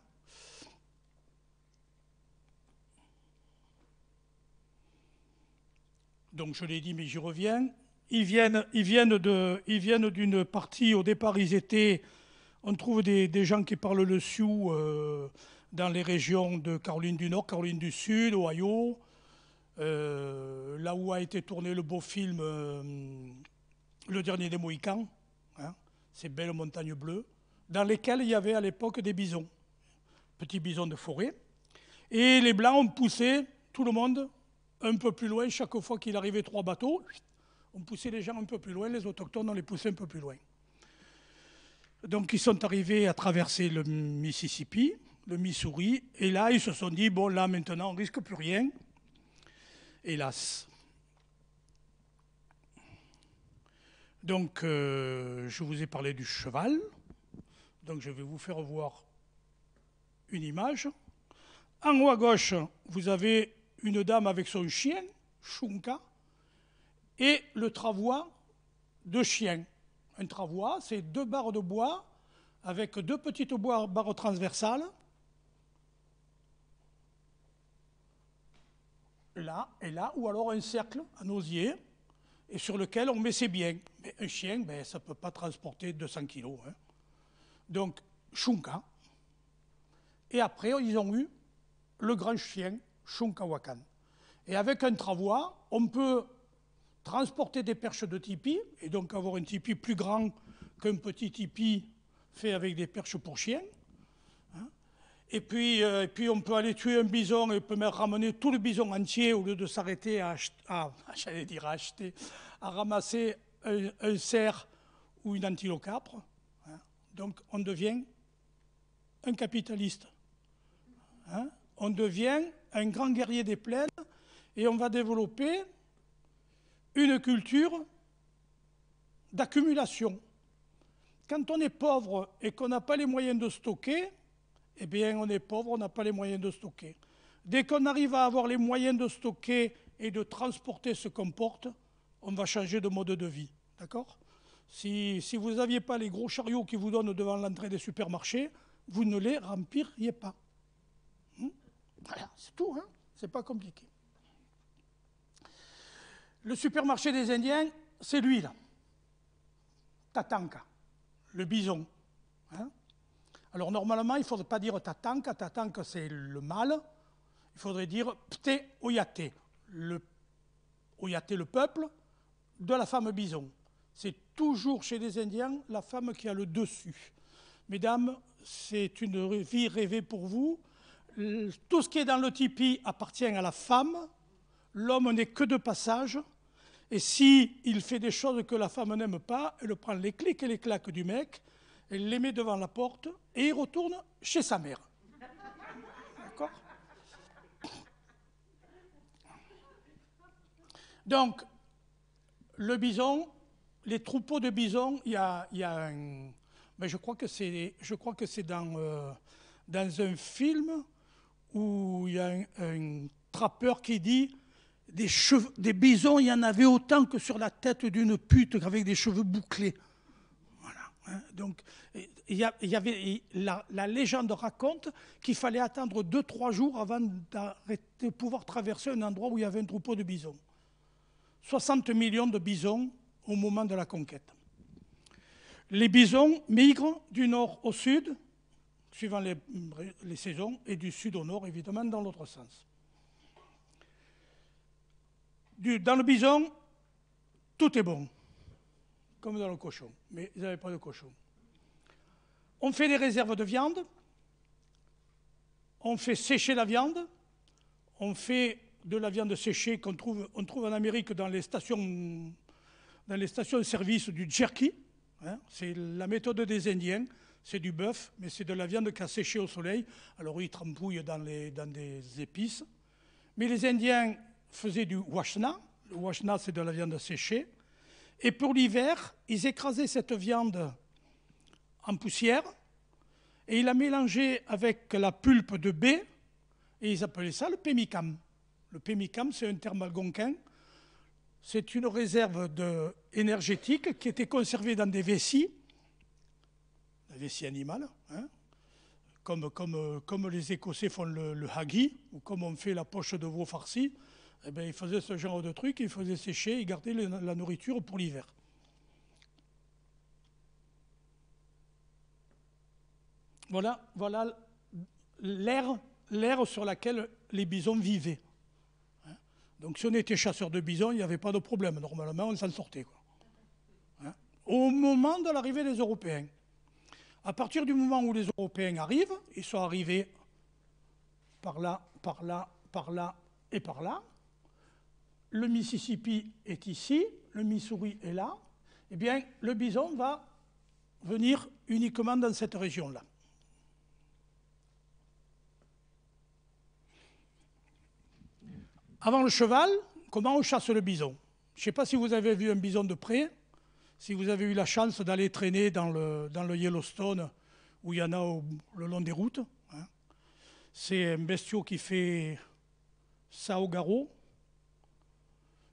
Donc, je l'ai dit, mais j'y reviens. Ils viennent d'une partie, au départ, on trouve des gens qui parlent le sioux dans les régions de Caroline du Nord, Caroline du Sud, Ohio, là où a été tourné le beau film Le Dernier des Mohicans, hein, ces belles montagnes bleues, dans lesquelles il y avait à l'époque des bisons, petits bisons de forêt. Et les Blancs ont poussé tout le monde un peu plus loin. Chaque fois qu'il arrivait 3 bateaux, on poussait les gens un peu plus loin, les autochtones, on les poussait un peu plus loin. Donc ils sont arrivés à traverser le Mississippi, le Missouri, et là ils se sont dit, bon là maintenant on risque plus rien, hélas. Donc je vous ai parlé du cheval, donc je vais vous faire voir une image. En haut à gauche, vous avez une dame avec son chien, Shunka, et le travois de chien. Un travois, c'est 2 barres de bois avec 2 petites barres transversales. Là et là, ou alors un cercle en osier, et sur lequel on met ses biens. Mais un chien, ben, ça ne peut pas transporter 200 kilos. Hein. Donc, Shunka. Et après, ils ont eu le grand chien, Shunkawakan. Et avec un travois, on peut transporter des perches de tipi, et donc avoir un tipi plus grand qu'un petit tipi fait avec des perches pour chiens. Hein. Et puis, on peut aller tuer un bison et on peut même ramener tout le bison entier au lieu de s'arrêter à ramasser un cerf ou une antilocapre. Hein. Donc on devient un capitaliste. Hein. On devient un grand guerrier des plaines et on va développer une culture d'accumulation. Quand on est pauvre et qu'on n'a pas les moyens de stocker, eh bien on est pauvre, on n'a pas les moyens de stocker. Dès qu'on arrive à avoir les moyens de stocker et de transporter ce qu'on porte, on va changer de mode de vie. D'accord ? Si vous n'aviez pas les gros chariots qui vous donnent devant l'entrée des supermarchés, vous ne les rempliriez pas. Voilà, c'est tout, hein ? C'est pas compliqué. Le supermarché des Indiens, c'est lui, là. Tatanka, le bison. Hein. Alors, normalement, il ne faudrait pas dire Tatanka. Tatanka, c'est le mâle. Il faudrait dire Pte Oyate, Oyate, le peuple, de la femme bison. C'est toujours chez les Indiens la femme qui a le dessus. Mesdames, c'est une vie rêvée pour vous. Tout ce qui est dans le tipi appartient à la femme. L'homme n'est que de passage. Et s'il fait des choses que la femme n'aime pas, elle prend les clics et les claques du mec, elle les met devant la porte et il retourne chez sa mère. D'accord ? Donc, le bison, les troupeaux de bisons, il y a un... Mais je crois que c'est dans un film où il y a un trappeur qui dit des bisons, il y en avait autant que sur la tête d'une pute avec des cheveux bouclés. Voilà. Hein. Donc, la légende raconte qu'il fallait attendre 2-3 jours avant de pouvoir traverser un endroit où il y avait un troupeau de bisons. 60 millions de bisons au moment de la conquête. Les bisons migrent du nord au sud suivant les saisons, et du sud au nord, évidemment, dans l'autre sens. Dans le bison, tout est bon, comme dans le cochon, mais ils n'avaient pas de cochon. On fait des réserves de viande, on fait sécher la viande, on fait de la viande séchée qu'on trouve en Amérique dans les stations-service du jerky. Hein, c'est la méthode des Indiens, c'est du bœuf, mais c'est de la viande qui a séché au soleil. Alors ils trempouillent dans des épices. Mais les Indiens faisaient du washna. Le washna, c'est de la viande séchée. Et pour l'hiver, ils écrasaient cette viande en poussière et ils la mélangeaient avec la pulpe de baie et ils appelaient ça le pemmican. Le pemmican, c'est un terme algonquin. C'est une réserve énergétique qui était conservée dans des vessies animales, hein, comme les Écossais font le haggis, ou comme on fait la poche de veau farcie. Eh bien, ils faisaient ce genre de truc, ils faisaient sécher, ils gardaient la nourriture pour l'hiver. Voilà l'ère sur laquelle les bisons vivaient. Donc si on était chasseur de bisons, il n'y avait pas de problème. Normalement, on s'en sortait, quoi. Hein? Au moment de l'arrivée des Européens. À partir du moment où les Européens arrivent, ils sont arrivés par là, par là, par là et par là. Le Mississippi est ici, le Missouri est là. Eh bien, le bison va venir uniquement dans cette région-là. Avant le cheval, comment on chasse le bison? Je ne sais pas si vous avez vu un bison de près, si vous avez eu la chance d'aller traîner dans le Yellowstone, où il y en a le long des routes. Hein. C'est un bestiau qui fait ça au garrot,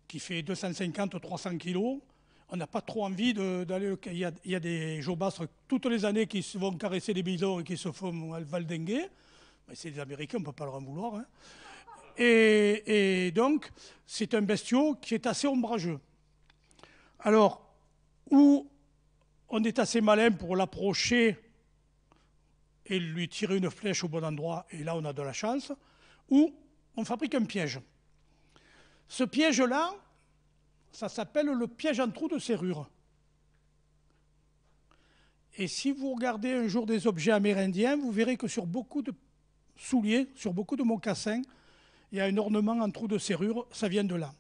qui fait 250-300 kilos. On n'a pas trop envie d'aller... Il y a des jobastres toutes les années qui se vont caresser les bisons et qui se font valdinguer. Mais c'est des Américains, on ne peut pas leur en vouloir. Hein. Et donc, c'est un bestiau qui est assez ombrageux. Alors, où on est assez malin pour l'approcher et lui tirer une flèche au bon endroit, et là on a de la chance, ou on fabrique un piège. Ce piège-là, ça s'appelle le piège en trou de serrure. Et si vous regardez un jour des objets amérindiens, vous verrez que sur beaucoup de souliers, sur beaucoup de mocassins, il y a un ornement en trou de serrure, ça vient de là.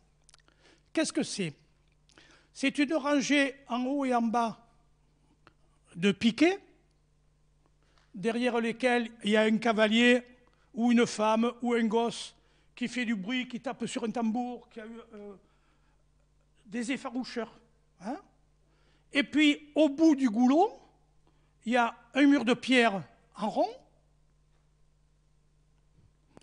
Qu'est-ce que c'est? C'est une rangée en haut et en bas de piquets, derrière lesquels il y a un cavalier ou une femme ou un gosse qui fait du bruit, qui tape sur un tambour, qui a eu des effaroucheurs. Hein? Et puis, au bout du goulot, il y a un mur de pierre en rond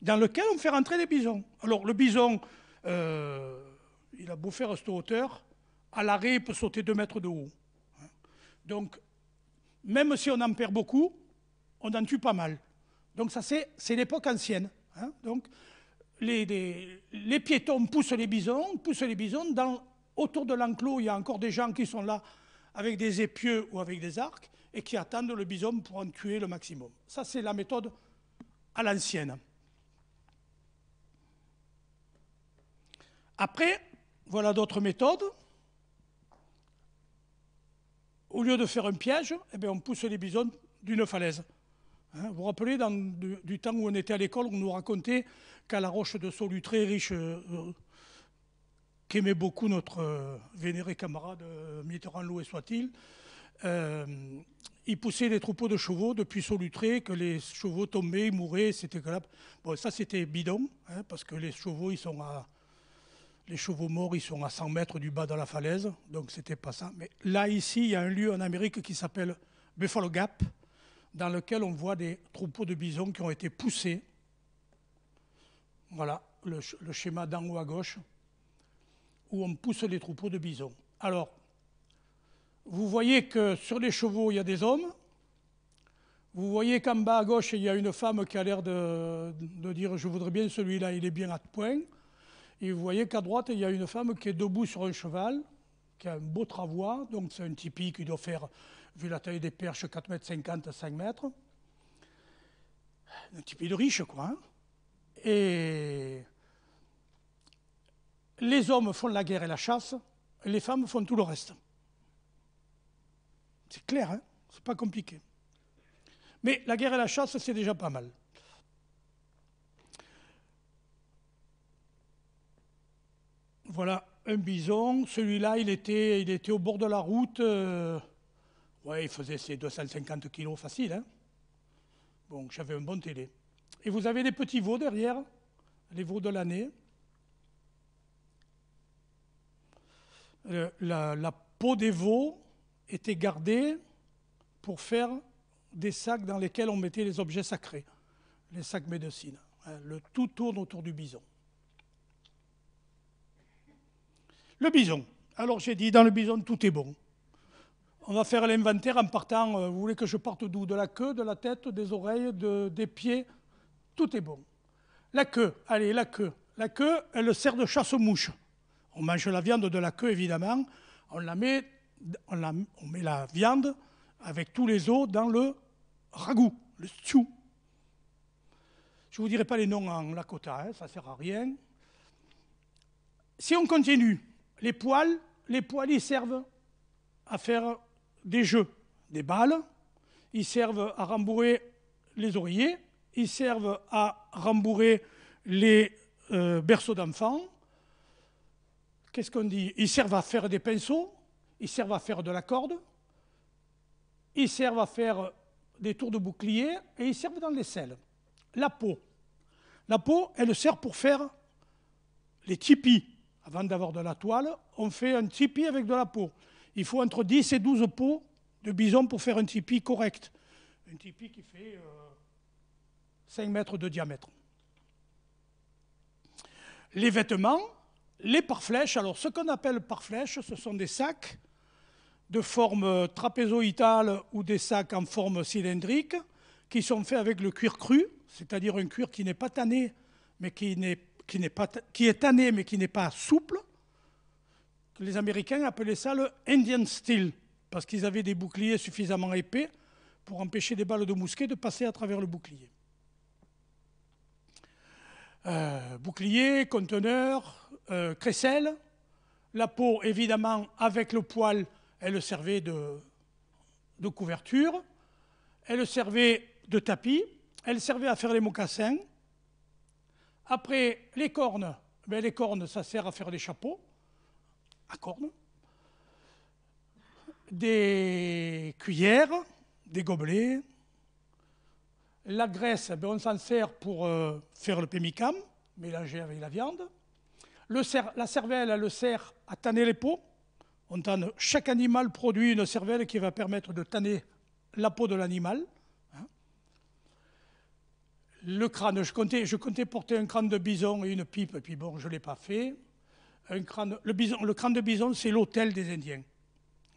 dans lequel on fait rentrer les bisons. Alors, le bison, il a beau faire à cette hauteur, à l'arrêt, il peut sauter 2 mètres de haut. Donc, même si on en perd beaucoup, on en tue pas mal. Donc, ça, c'est l'époque ancienne. Hein? Donc, les piétons poussent les bisons autour de l'enclos, il y a encore des gens qui sont là avec des épieux ou avec des arcs et qui attendent le bison pour en tuer le maximum. Ça, c'est la méthode à l'ancienne. Après, voilà d'autres méthodes. Au lieu de faire un piège, eh bien, on pousse les bisons d'une falaise. Hein, vous vous rappelez, du temps où on était à l'école, on nous racontait qu'à la roche de Solutré, riche, qu'aimait beaucoup notre vénéré camarade Mitterrand-Louis soit-il, il poussait des troupeaux de chevaux depuis Solutré, que les chevaux tombaient, mouraient, c'était que là. Bon, ça c'était bidon, hein, parce que les chevaux, les chevaux morts, ils sont à 100 mètres du bas de la falaise, donc c'était pas ça. Mais là, ici, il y a un lieu en Amérique qui s'appelle Buffalo Gap, dans lequel on voit des troupeaux de bisons qui ont été poussés. Voilà le schéma d'en haut à gauche, où on pousse les troupeaux de bisons. Alors, vous voyez que sur les chevaux, il y a des hommes. Vous voyez qu'en bas à gauche, il y a une femme qui a l'air de dire « je voudrais bien celui-là, il est bien à point ». Et vous voyez qu'à droite, il y a une femme qui est debout sur un cheval, qui a un beau travois, donc c'est un tipi qui doit faire, vu la taille des perches, 4,50 m, 5 mètres. un tipi de riche, quoi. Hein. Et les hommes font la guerre et la chasse, et les femmes font tout le reste. C'est clair, hein, c'est pas compliqué. Mais la guerre et la chasse, c'est déjà pas mal. Voilà un bison. Celui-là, il était au bord de la route. Ouais, il faisait ses 250 kilos facile. Hein. Bon, j'avais un bon télé. Et vous avez des petits veaux derrière, les veaux de l'année. La peau des veaux était gardée pour faire des sacs dans lesquels on mettait les objets sacrés, les sacs médecine. Le tout tourne autour du bison. Le bison. Alors j'ai dit, dans le bison, tout est bon. On va faire l'inventaire en partant, vous voulez que je parte d'où? De la queue, de la tête, des oreilles, des pieds. Tout est bon. La queue, allez, la queue. La queue, elle sert de chasse-mouche. On mange la viande de la queue, évidemment. On met la viande avec tous les os dans le ragoût, le stew. Je ne vous dirai pas les noms en lakota, hein, ça ne sert à rien. Si on continue, les poils, ils servent à faire des jeux, des balles. Ils servent à rembourrer les oreillers. Ils servent à rembourrer les berceaux d'enfants. Qu'est-ce qu'on dit? Ils servent à faire des pinceaux. Ils servent à faire de la corde. Ils servent à faire des tours de bouclier. Et ils servent dans l'aisselle. La peau. La peau, elle sert pour faire les tipis. Avant d'avoir de la toile, on fait un tipi avec de la peau. Il faut entre 10 et 12 peaux de bison pour faire un tipi correct. Un tipi qui fait 5 mètres de diamètre. Les vêtements, les pare-flèches. Alors, ce qu'on appelle pare-flèches, ce sont des sacs de forme trapézoïdale ou des sacs en forme cylindrique qui sont faits avec le cuir cru, c'est-à-dire un cuir qui n'est pas tanné, mais qui est tanné mais qui n'est pas souple. Les Américains appelaient ça le Indian Steel, parce qu'ils avaient des boucliers suffisamment épais pour empêcher des balles de mousquet de passer à travers le bouclier. Bouclier, conteneur, crécelle. La peau, évidemment, avec le poil, elle servait de couverture. Elle servait de tapis. Elle servait à faire les mocassins. Après, les cornes. Les cornes, ça sert à faire des chapeaux à cornes. Des cuillères, des gobelets. La graisse, on s'en sert pour faire le pemmican, mélangé avec la viande. La cervelle, elle sert à tanner les peaux. Chaque animal produit une cervelle qui va permettre de tanner la peau de l'animal. Le crâne, je comptais porter un crâne de bison et une pipe, et puis bon, je ne l'ai pas fait. Le crâne de bison, c'est l'autel des Indiens.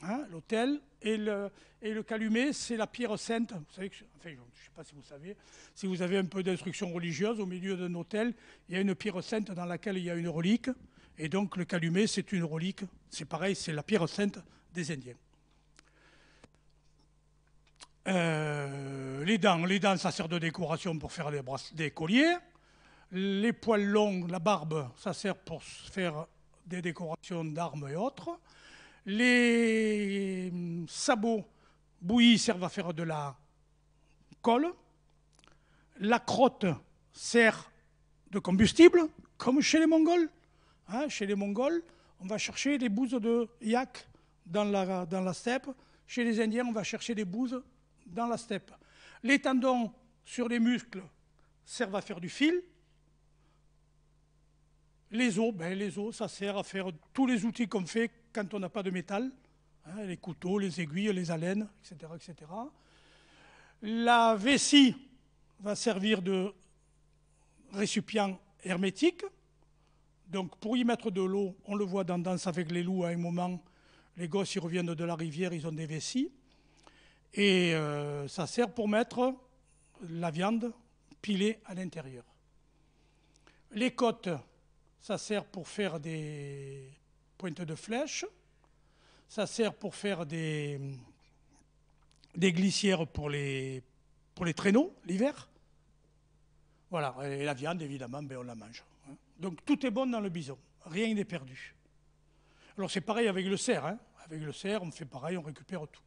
Hein, l'autel et le calumet, c'est la pierre sainte. Vous savez enfin, je ne sais pas si vous savez, si vous avez un peu d'instruction religieuse, au milieu d'un autel, il y a une pierre sainte dans laquelle il y a une relique. Et donc le calumet, c'est une relique. C'est pareil, c'est la pierre sainte des Indiens. Les dents, ça sert de décoration pour faire des colliers. Les poils longs, la barbe, ça sert pour faire des décorations d'armes et autres. Les sabots bouillis servent à faire de la colle. La crotte sert de combustible, comme chez les Mongols. Hein, chez les Mongols, on va chercher des bouses de yak dans la steppe. Chez les Indiens, on va chercher des bouses dans la steppe. Les tendons sur les muscles servent à faire du fil. Les os, ça sert à faire tous les outils qu'on fait quand on n'a pas de métal, hein, les couteaux, les aiguilles, les alènes, etc., etc. La vessie va servir de récipient hermétique. Donc pour y mettre de l'eau, on le voit dans Danse avec les loups à un moment, les gosses ils reviennent de la rivière, ils ont des vessies. Et ça sert pour mettre la viande pilée à l'intérieur. Les côtes, ça sert pour faire des pointes de flèche. Ça sert pour faire des glissières pour les traîneaux l'hiver. Voilà, et la viande, évidemment, ben, on la mange. Hein. Donc tout est bon dans le bison, rien n'est perdu. Alors c'est pareil avec le cerf. Hein. Avec le cerf, on fait pareil, on récupère tout.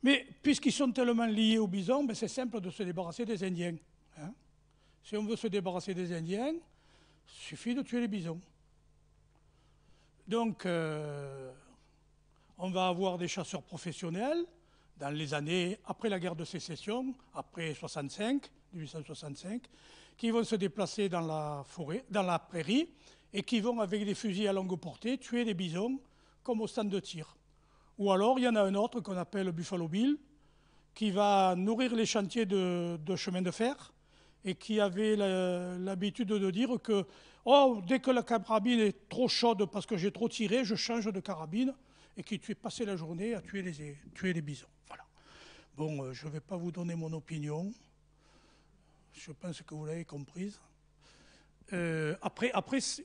Mais puisqu'ils sont tellement liés au bison, ben, c'est simple de se débarrasser des Indiens. Hein. Si on veut se débarrasser des Indiens, il suffit de tuer les bisons. Donc, on va avoir des chasseurs professionnels dans les années après la guerre de sécession, après 65, 1865, qui vont se déplacer dans la forêt, dans la prairie, et qui vont, avec des fusils à longue portée, tuer des bisons comme au stand de tir. Ou alors, il y en a un autre qu'on appelle Buffalo Bill, qui va nourrir les chantiers de chemin de fer et qui avait l'habitude de dire que dès que la carabine est trop chaude parce que j'ai trop tiré, je change de carabine, et qui passait la journée à tuer les bisons. Voilà. Bon, je ne vais pas vous donner mon opinion. Je pense que vous l'avez comprise. Après,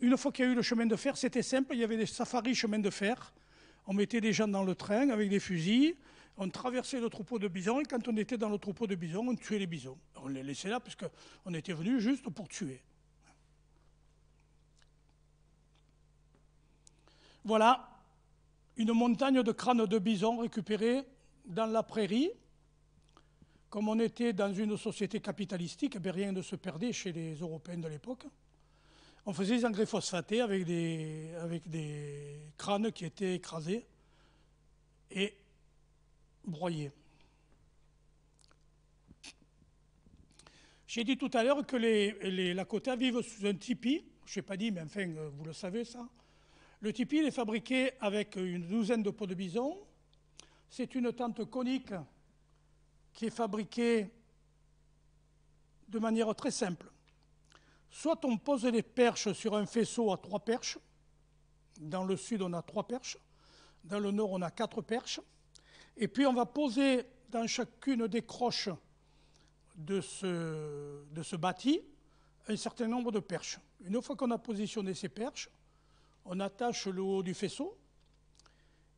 une fois qu'il y a eu le chemin de fer, c'était simple, il y avait des safaris chemin de fer. On mettait des gens dans le train avec des fusils, on traversait le troupeau de bisons, et quand on était dans le troupeau de bisons, on tuait les bisons. On les laissait là, parce qu'on était venu juste pour tuer. Voilà une montagne de crânes de bisons récupérés dans la prairie. Comme on était dans une société capitalistique, rien ne se perdait chez les Européens de l'époque. On faisait des engrais phosphatés avec des crânes qui étaient écrasés et broyés. J'ai dit tout à l'heure que les Lakota vivent sous un tipi. Je n'ai pas dit, mais enfin, vous le savez ça. Le tipi, il est fabriqué avec une douzaine de peaux de bison. C'est une tente conique qui est fabriquée de manière très simple. Soit on pose les perches sur un faisceau à 3 perches. Dans le sud, on a 3 perches. Dans le nord, on a 4 perches. Et puis, on va poser dans chacune des croches de ce bâti un certain nombre de perches. Une fois qu'on a positionné ces perches, on attache le haut du faisceau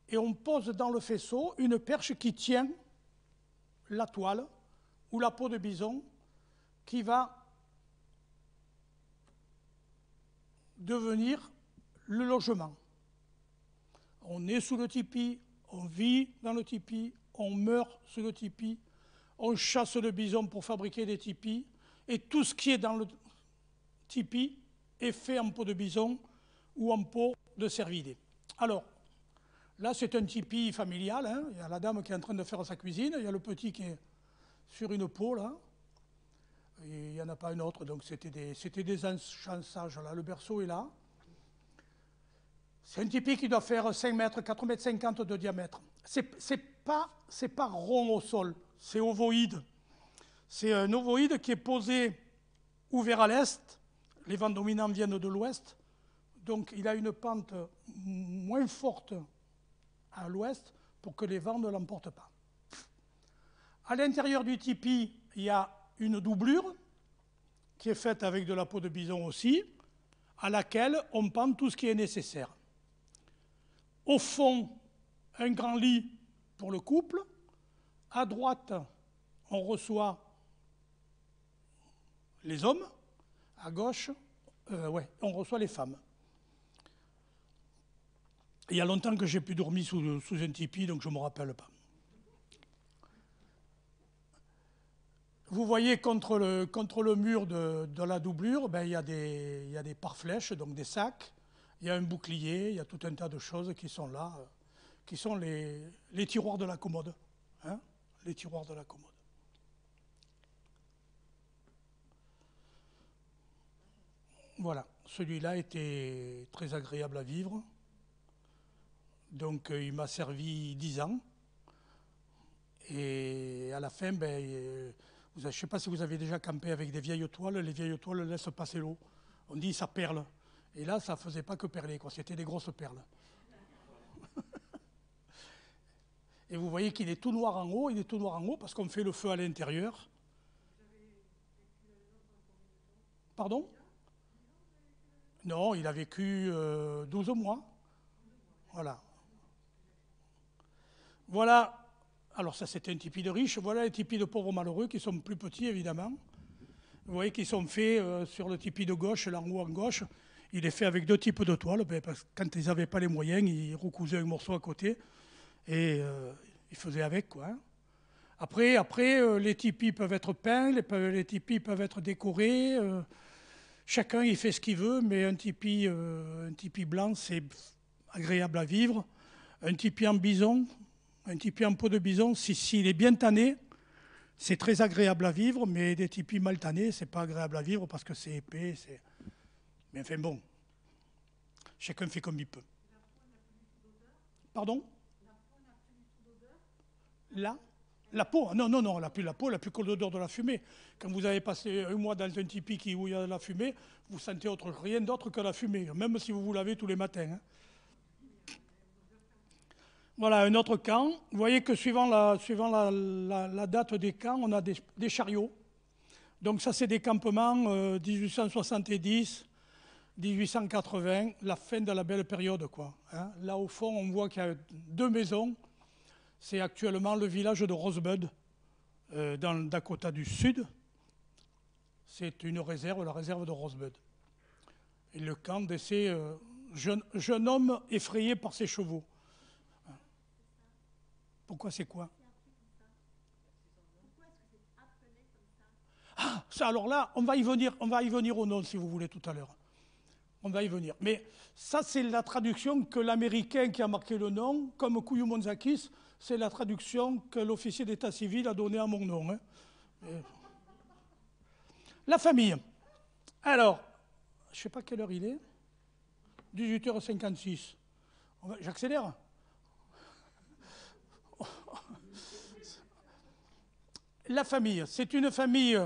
et on pose dans le faisceau une perche qui tient la toile ou la peau de bison qui va devenir le logement. On est sous le tipi, on vit dans le tipi, on meurt sous le tipi, on chasse le bison pour fabriquer des tipis, et tout ce qui est dans le tipi est fait en peau de bison ou en peau de cervidé. Alors, là c'est un tipi familial, hein. Il y a la dame qui est en train de faire sa cuisine, il y a le petit qui est sur une peau là, et il n'y en a pas un autre, donc c'était des enchansages là, le berceau est là. C'est un tipi qui doit faire 5 mètres, 4 mètres 50 de diamètre. C'est pas rond au sol, c'est ovoïde. C'est un ovoïde qui est posé ouvert à l'est, les vents dominants viennent de l'ouest, donc il a une pente moins forte à l'ouest pour que les vents ne l'emportent pas. À l'intérieur du tipi, il y a une doublure qui est faite avec de la peau de bison aussi, à laquelle on pend tout ce qui est nécessaire. Au fond, un grand lit pour le couple. À droite, on reçoit les hommes. À gauche, on reçoit les femmes. Il y a longtemps que j'ai plus dormi sous un tipi, donc je ne me rappelle pas. Vous voyez contre le mur de la doublure, ben, il y a des pare-flèches, donc des sacs, il y a un bouclier, il y a tout un tas de choses qui sont là, qui sont les tiroirs de la commode. Hein, les tiroirs de la commode. Voilà, celui-là était très agréable à vivre. Donc il m'a servi 10 ans. Et à la fin, je ne sais pas si vous avez déjà campé avec des vieilles toiles. Les vieilles toiles laissent passer l'eau. On dit ça perle. Et là, ça ne faisait pas que perler, quoi. C'était des grosses perles. Et vous voyez qu'il est tout noir en haut. Il est tout noir en haut parce qu'on fait le feu à l'intérieur. Pardon? Non, il a vécu 12 mois. Voilà. Voilà Alors ça, c'était un tipi de riche. Voilà les tipis de pauvres malheureux qui sont plus petits, évidemment. Vous voyez qu'ils sont faits sur le tipi de gauche, là en haut à gauche. Il est fait avec 2 types de toiles, parce que quand ils n'avaient pas les moyens, ils recousaient un morceau à côté et ils faisaient avec, quoi. Hein. Après, les tipis peuvent être peints, les tipis peuvent être décorés. Chacun, il fait ce qu'il veut, mais un tipi blanc, c'est agréable à vivre. Un tipi en bison, un tipi en peau de bison, s'il est bien tanné, c'est très agréable à vivre, mais des tipis mal tannés, c'est pas agréable à vivre parce que c'est épais. Mais enfin bon, chacun fait comme il peut. Pardon? Là? La peau? Non, elle n'a plus la peau, elle n'a plus que l'odeur de la fumée. Quand vous avez passé un mois dans un tipi où il y a de la fumée, vous sentez rien d'autre que la fumée, même si vous vous lavez tous les matins. Hein. Voilà, un autre camp. Vous voyez que suivant la date des camps, on a des chariots. Donc ça, c'est des campements 1870, 1880, la fin de la belle période, quoi. Hein. Là, au fond, on voit qu'il y a 2 maisons. C'est actuellement le village de Rosebud, dans le Dakota du Sud. C'est une réserve, la réserve de Rosebud. Et le camp de ces jeunes hommes effrayés par ses chevaux. Pourquoi c'est quoi? Ah, ça, alors là, on va y venir au nom si vous voulez tout à l'heure. On va y venir. Mais ça, c'est la traduction que l'Américain qui a marqué le nom, comme Kouyoumonsakis, c'est la traduction que l'officier d'état civil a donnée à mon nom. Hein. La famille. Alors, je ne sais pas quelle heure il est. 18h56. J'accélère. La famille, c'est une famille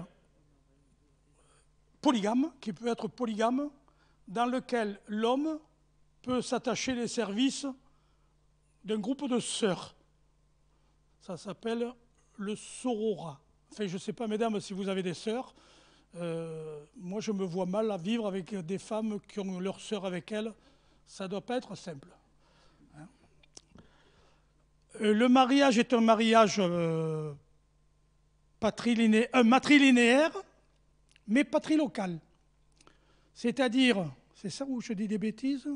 polygame, qui peut être polygame, dans lequel l'homme peut s'attacher les services d'un groupe de sœurs. Ça s'appelle le sororat. Enfin, je ne sais pas, mesdames, si vous avez des sœurs. Moi, je me vois mal à vivre avec des femmes qui ont leurs sœurs avec elles. Ça ne doit pas être simple. Hein. Le mariage est un mariage matrilinéaire, mais patrilocal. C'est-à-dire, c'est ça où je dis des bêtises?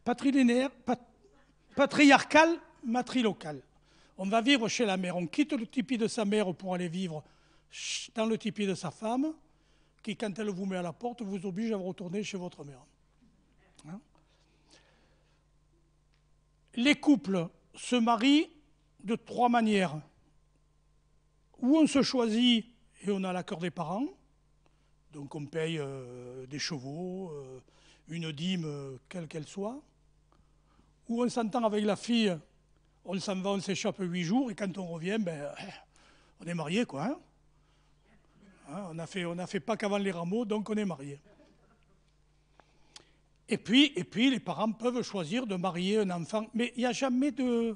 Patrilinéaire, patriarcal, matrilocal. On va vivre chez la mère. On quitte le tipi de sa mère pour aller vivre dans le tipi de sa femme, qui, quand elle vous met à la porte, vous oblige à retourner chez votre mère. Hein? Les couples se marient de 3 manières. Ou on se choisit et on a l'accord des parents, donc on paye des chevaux, une dîme, quelle qu'elle soit. Ou on s'entend avec la fille, on s'en va, on s'échappe 8 jours, et quand on revient, on est marié, quoi. Hein. On a fait Pâques avant les rameaux, donc on est marié. Et puis, les parents peuvent choisir de marier un enfant, mais il n'y a jamais de...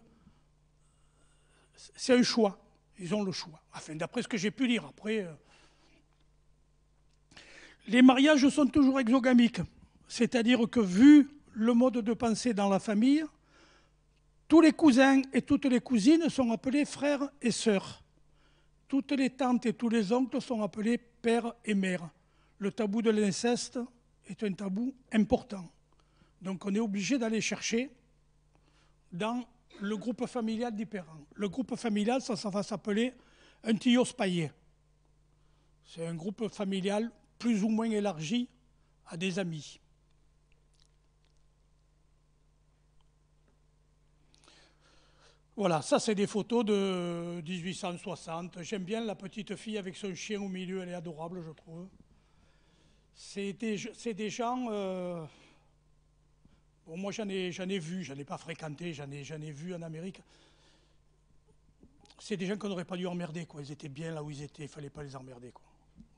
C'est un choix, ils ont le choix. Enfin, d'après ce que j'ai pu lire, après... Les mariages sont toujours exogamiques, c'est-à-dire que vu le mode de pensée dans la famille, tous les cousins et toutes les cousines sont appelés frères et sœurs. Toutes les tantes et tous les oncles sont appelés père et mère. Le tabou de l'inceste est un tabou important. Donc on est obligé d'aller chercher dans le groupe familial différent. Le groupe familial, ça va s'appeler un tios paillé. C'est un groupe familial plus ou moins élargi à des amis. Voilà, ça c'est des photos de 1860. J'aime bien la petite fille avec son chien au milieu, elle est adorable, je trouve. C'est des gens... bon, moi j'en ai vu, j'en ai pas fréquenté, j'en ai vu en Amérique. C'est des gens qu'on n'aurait pas dû emmerder, quoi. Ils étaient bien là où ils étaient, il ne fallait pas les emmerder, quoi.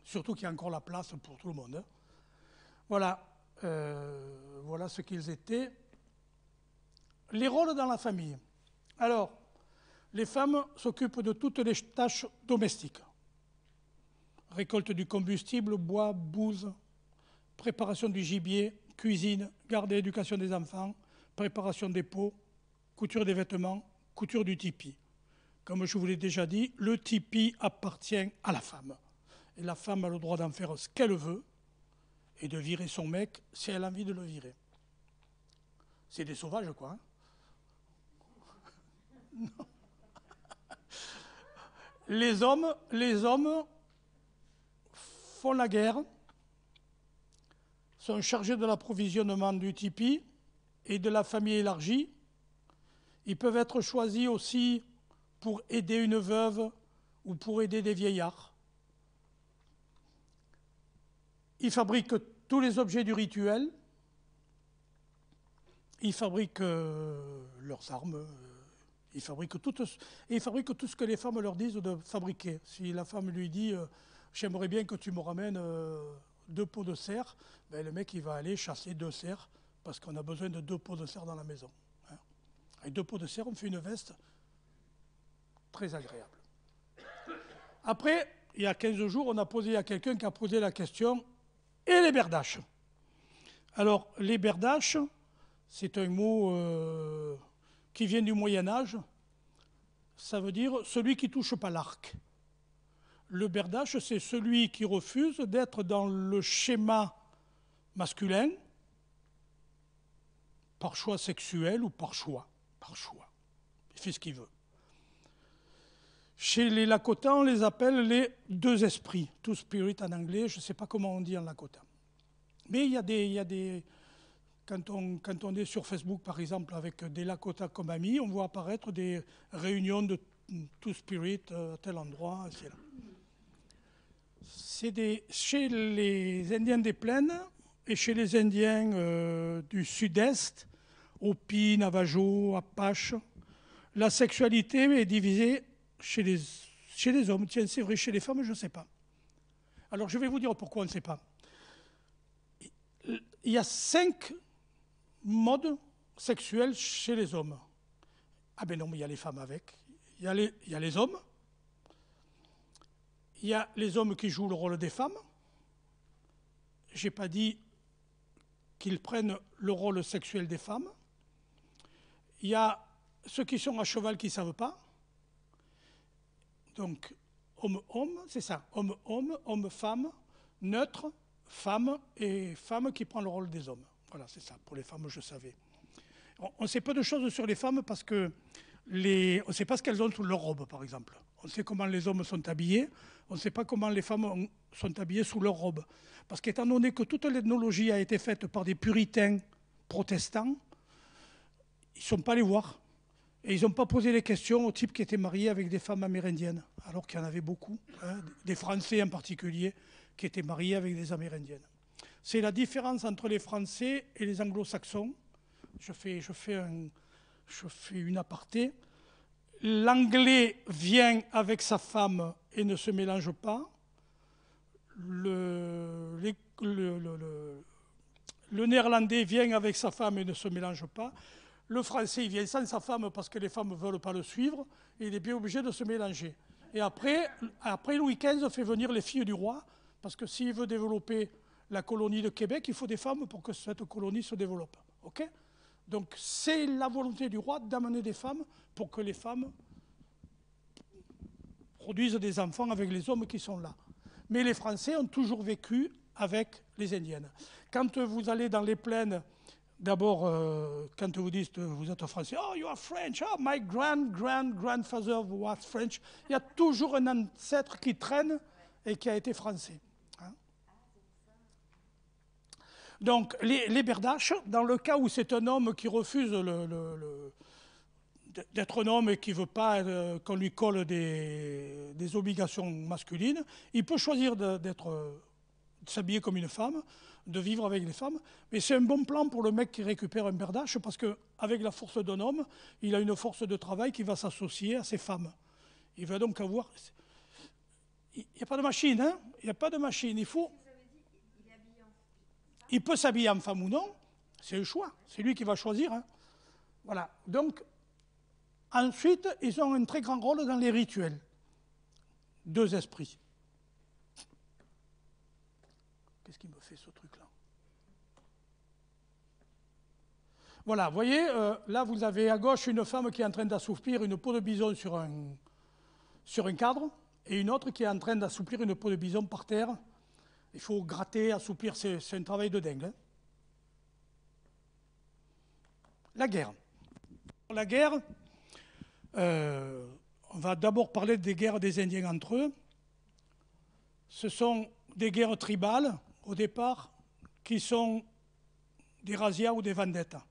Surtout qu'il y a encore la place pour tout le monde. Hein. Voilà, voilà ce qu'ils étaient. Les rôles dans la famille. Alors, les femmes s'occupent de toutes les tâches domestiques. Récolte du combustible, bois, bouse, préparation du gibier, cuisine, garde et éducation des enfants, préparation des pots, couture des vêtements, couture du tipi. Comme je vous l'ai déjà dit, le tipi appartient à la femme. Et la femme a le droit d'en faire ce qu'elle veut et de virer son mec si elle a envie de le virer. C'est des sauvages, quoi. Hein. Non. Les hommes font la guerre, sont chargés de l'approvisionnement du tipi et de la famille élargie. Ils peuvent être choisis aussi pour aider une veuve ou pour aider des vieillards. Ils fabriquent tous les objets du rituel. Ils fabriquent leurs armes. Ils fabriquent tout ce que les femmes leur disent de fabriquer. Si la femme lui dit « j'aimerais bien que tu me ramènes 2 pots de cerf », ben, le mec il va aller chasser 2 cerfs parce qu'on a besoin de 2 pots de cerf dans la maison. Hein. Avec 2 pots de cerf, on fait une veste très agréable. Après, il y a 15 jours, on a posé à quelqu'un qui a posé la question « et les berdaches ?» Alors, les berdaches, c'est un mot qui vient du Moyen-Âge, ça veut dire celui qui ne touche pas l'arc. Le berdache, c'est celui qui refuse d'être dans le schéma masculin, par choix sexuel ou par choix. Par choix. Il fait ce qu'il veut. Chez les Lakotans, on les appelle les 2 esprits, two spirit en anglais, je ne sais pas comment on dit en Lakota. Mais il y a des quand on est sur Facebook, par exemple, avec des Lakota comme amis, on voit apparaître des réunions de two spirit à tel endroit, c'est là. Chez les Indiens des plaines et chez les Indiens du sud-est, Hopi, Navajo, Apache, la sexualité est divisée chez les hommes. Tiens, c'est vrai, chez les femmes, je ne sais pas. Alors, je vais vous dire pourquoi on ne sait pas. Il y a 5 modes sexuels chez les hommes. Ah ben non, mais il y a les femmes avec. Il y a les hommes. Il y a les hommes qui jouent le rôle des femmes. Je n'ai pas dit qu'ils prennent le rôle sexuel des femmes. Il y a ceux qui sont à cheval qui ne savent pas. Donc, homme-homme, c'est ça. Homme-homme, homme-femme, neutre, femme et femme qui prend le rôle des hommes. Voilà, c'est ça. Pour les femmes, je savais. On sait peu de choses sur les femmes parce que on ne sait pas ce qu'elles ont sous leur robe, par exemple. On sait comment les hommes sont habillés, on ne sait pas comment les femmes sont habillées sous leur robe. Parce qu'étant donné que toute l'ethnologie a été faite par des puritains protestants, ils ne sont pas allés voir. Et ils n'ont pas posé les questions aux types qui étaient mariés avec des femmes amérindiennes, alors qu'il y en avait beaucoup, hein, des Français en particulier, qui étaient mariés avec des Amérindiennes. C'est la différence entre les Français et les Anglo-Saxons. Je fais une aparté. L'anglais vient avec sa femme et ne se mélange pas. Le néerlandais vient avec sa femme et ne se mélange pas. Le français, il vient sans sa femme parce que les femmes ne veulent pas le suivre. Et il est bien obligé de se mélanger. Et après Louis XV fait venir les filles du roi, parce que s'il veut développer la colonie de Québec, il faut des femmes pour que cette colonie se développe. Okay ? Donc c'est la volonté du roi d'amener des femmes pour que les femmes produisent des enfants avec les hommes qui sont là. Mais les Français ont toujours vécu avec les Indiennes. Quand vous allez dans les plaines, d'abord, quand vous dites vous êtes français, oh, you are French, oh, my grandfather was French. Il y a toujours un ancêtre qui traîne et qui a été français. Hein? Donc, les berdaches, dans le cas où c'est un homme qui refuse d'être un homme et qui ne veut pas qu'on lui colle des obligations masculines, il peut choisir de s'habiller comme une femme, de vivre avec les femmes. Mais c'est un bon plan pour le mec qui récupère un berdache parce qu'avec la force d'un homme, il a une force de travail qui va s'associer à ses femmes. Il va donc avoir... Il n'y a pas de machine, hein? Il n'y a pas de machine. Il peut s'habiller en femme ou non, c'est le choix. C'est lui qui va choisir. Hein? Voilà. Donc, ensuite, ils ont un très grand rôle dans les rituels. 2 esprits. Qu'est-ce qui me fait ce truc-là? Voilà, vous voyez, là vous avez à gauche une femme qui est en train d'assouplir une peau de bison sur un cadre, et une autre qui est en train d'assouplir une peau de bison par terre. Il faut gratter, assouplir, c'est un travail de dingue. Hein. La guerre. La guerre, on va d'abord parler des guerres des Indiens entre eux. Ce sont des guerres tribales, au départ, qui sont des razzias ou des vendettas.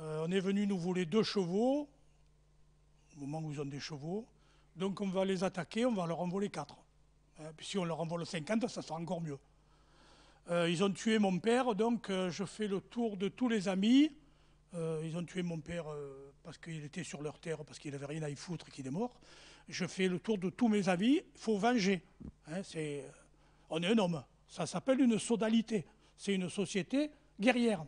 On est venu nous voler 2 chevaux, au moment où ils ont des chevaux, donc on va les attaquer, on va leur en voler 4. Puis si on leur en vole 50, ça sera encore mieux. Ils ont tué mon père, donc je fais le tour de tous les amis. Ils ont tué mon père parce qu'il était sur leur terre, parce qu'il n'avait rien à y foutre et qu'il est mort. Je fais le tour de tous mes amis, il faut venger. Hein, on est un homme, ça s'appelle une sodalité, c'est une société guerrière.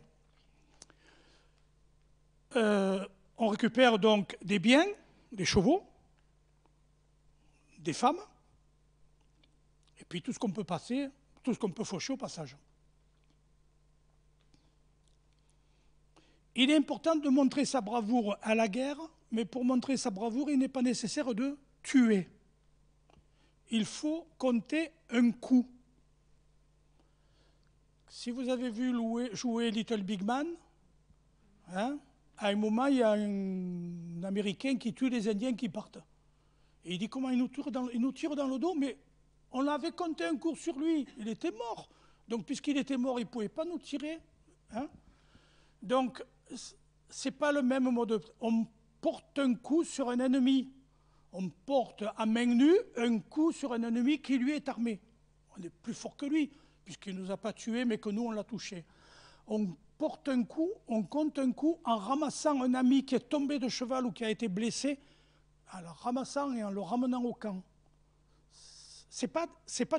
On récupère donc des biens, des chevaux, des femmes, et puis tout ce qu'on peut passer, tout ce qu'on peut faucher au passage. Il est important de montrer sa bravoure à la guerre, mais pour montrer sa bravoure, il n'est pas nécessaire de tuer. Il faut compter un coup. Si vous avez vu jouer Little Big Man, hein, à un moment, il y a un Américain qui tue les Indiens qui partent. Et il dit comment il nous tire dans le dos, mais on avait compté un coup sur lui, il était mort. Donc puisqu'il était mort, il ne pouvait pas nous tirer. Hein. Donc, ce n'est pas le même mode. On porte un coup sur un ennemi. On porte à main nue un coup sur un ennemi qui lui est armé. On est plus fort que lui, puisqu'il ne nous a pas tués, mais que nous, on l'a touché. On porte un coup, on compte un coup en ramassant un ami qui est tombé de cheval ou qui a été blessé, en le ramassant et en le ramenant au camp. C'est pas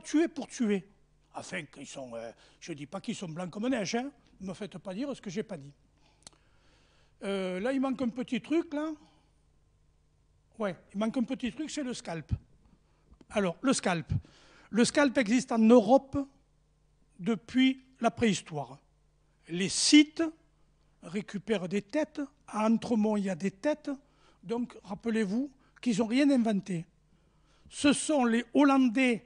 tuer pour tuer. Enfin, qu'ils sont, je ne dis pas qu'ils sont blancs comme neige, hein. Ne me faites pas dire ce que je n'ai pas dit. Là, il manque un petit truc, là. Ouais, il manque un petit truc, c'est le scalp. Alors, le scalp. Le scalp existe en Europe depuis la préhistoire. Les Scythes récupèrent des têtes. À Entremont, il y a des têtes. Donc, rappelez-vous qu'ils n'ont rien inventé. Ce sont les Hollandais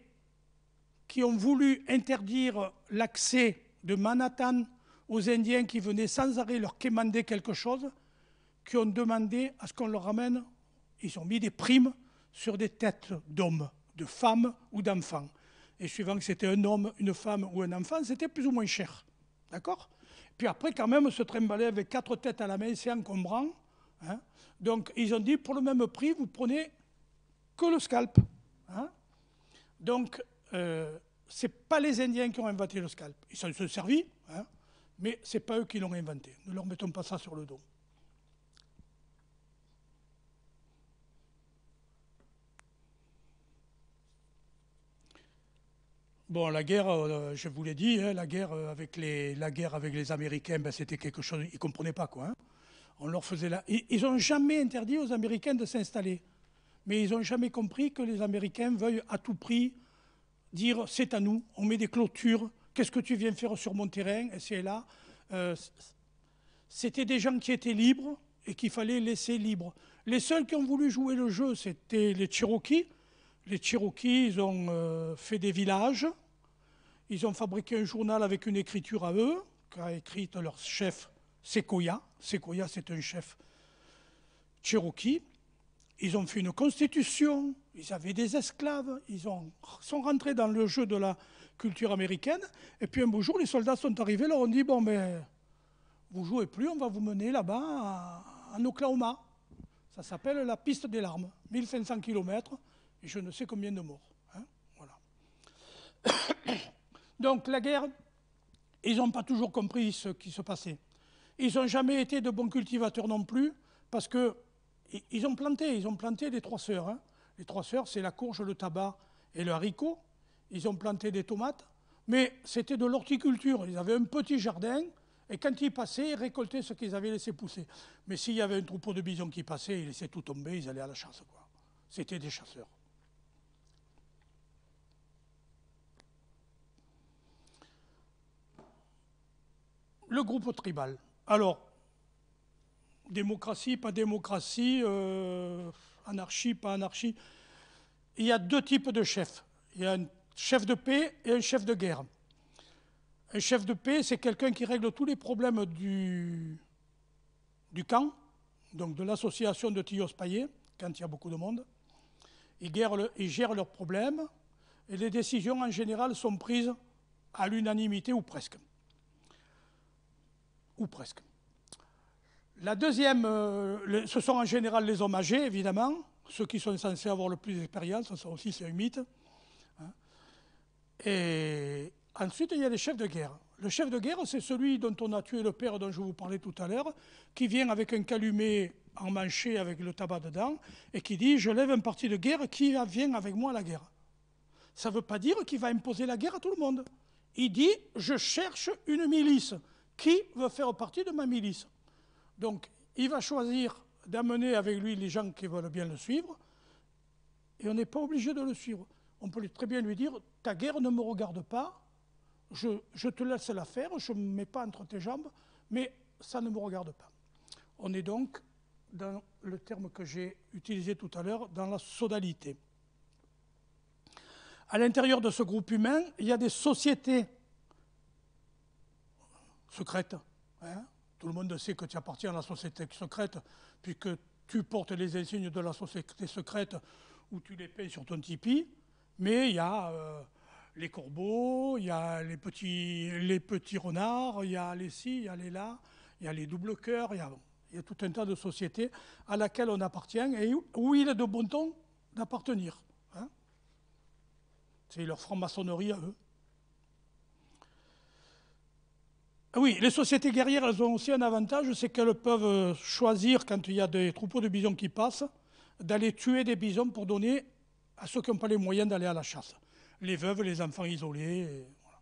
qui ont voulu interdire l'accès de Manhattan aux Indiens qui venaient sans arrêt leur quémander quelque chose, qui ont demandé à ce qu'on leur ramène, ils ont mis des primes sur des têtes d'hommes, de femmes ou d'enfants. Et suivant que c'était un homme, une femme ou un enfant, c'était plus ou moins cher. D'accord? Puis après, quand même, se trimballer avec 4 têtes à la main, c'est encombrant. Hein. Donc, ils ont dit, pour le même prix, vous prenez que le scalp. Hein. Donc, ce n'est pas les Indiens qui ont inventé le scalp. Ils s'en sont servis, hein, mais ce n'est pas eux qui l'ont inventé. Ne leur mettons pas ça sur le dos. Bon, la guerre, je vous l'ai dit, hein, la guerre avec les Américains, ben, c'était quelque chose, ils ne comprenaient pas, quoi. Hein. On leur faisait Ils n'ont jamais interdit aux Américains de s'installer. Mais ils n'ont jamais compris que les Américains veuillent à tout prix dire c'est à nous, on met des clôtures, qu'est-ce que tu viens faire sur mon terrain, et c'est là. C'était des gens qui étaient libres et qu'il fallait laisser libres. Les seuls qui ont voulu jouer le jeu, c'était les Cherokees. Les Cherokees, ils ont fait des villages, ils ont fabriqué un journal avec une écriture à eux, qu'a écrite leur chef Sequoyah. Sequoyah, c'est un chef Cherokee. Ils ont fait une constitution, ils avaient des esclaves, sont rentrés dans le jeu de la culture américaine. Et puis un beau jour, les soldats sont arrivés, leur ont dit, bon, mais vous jouez plus, on va vous mener là-bas en Oklahoma. Ça s'appelle la piste des larmes, 1500 km, et je ne sais combien de morts. Hein, voilà. Donc la guerre, ils n'ont pas toujours compris ce qui se passait. Ils n'ont jamais été de bons cultivateurs non plus, parce que ils ont planté les 3 sœurs. Hein. Les 3 sœurs, c'est la courge, le tabac et le haricot. Ils ont planté des tomates, mais c'était de l'horticulture. Ils avaient un petit jardin, et quand ils passaient, ils récoltaient ce qu'ils avaient laissé pousser. Mais s'il y avait un troupeau de bisons qui passait, ils laissaient tout tomber, ils allaient à la chasse, quoi. C'était des chasseurs. Le groupe tribal. Alors, démocratie, pas démocratie, anarchie, pas anarchie. Il y a deux types de chefs. Il y a un chef de paix et un chef de guerre. Un chef de paix, c'est quelqu'un qui règle tous les problèmes du camp, donc de l'association de Tillos Paillet, quand il y a beaucoup de monde. Ils gèrent leurs problèmes et les décisions en général sont prises à l'unanimité ou presque. Ou presque. La deuxième, ce sont en général les hommes âgés, évidemment, ceux qui sont censés avoir le plus d'expérience, ça aussi c'est un mythe. Et ensuite, il y a les chefs de guerre. Le chef de guerre, c'est celui dont on a tué le père dont je vous parlais tout à l'heure, qui vient avec un calumet emmanché avec le tabac dedans, et qui dit « je lève un parti de guerre, qui vient avec moi à la guerre ?» Ça ne veut pas dire qu'il va imposer la guerre à tout le monde. Il dit « je cherche une milice. Qui veut faire partie de ma milice ?» Donc, il va choisir d'amener avec lui les gens qui veulent bien le suivre, et on n'est pas obligé de le suivre. On peut très bien lui dire « ta guerre ne me regarde pas, je te laisse la faire, je ne me mets pas entre tes jambes, mais ça ne me regarde pas. » On est donc, dans le terme que j'ai utilisé tout à l'heure, dans la sodalité. À l'intérieur de ce groupe humain, il y a des sociétés secrètes. Hein. Tout le monde sait que tu appartiens à la société secrète, puisque tu portes les insignes de la société secrète ou tu les payes sur ton Tipeee. Mais il y a les corbeaux, il y a les petits renards, il y a les ci, il y a les là, il y a les doubles cœurs, il y a tout un tas de sociétés à laquelle on appartient et où il est de bon ton d'appartenir. Hein. C'est leur franc-maçonnerie à eux. Oui, les sociétés guerrières, elles ont aussi un avantage, c'est qu'elles peuvent choisir, quand il y a des troupeaux de bisons qui passent, d'aller tuer des bisons pour donner à ceux qui n'ont pas les moyens d'aller à la chasse. Les veuves, les enfants isolés. Voilà.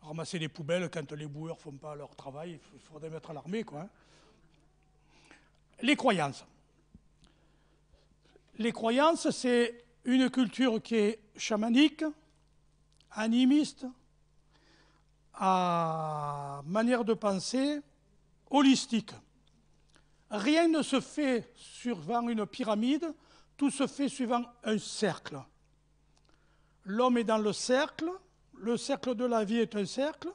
Ramasser les poubelles quand les boueurs ne font pas leur travail, il faudrait mettre à l'armée, quoi. Hein. Les croyances. Les croyances, c'est une culture qui est chamanique, animiste, à manière de penser holistique. Rien ne se fait suivant une pyramide, tout se fait suivant un cercle. L'homme est dans le cercle de la vie est un cercle.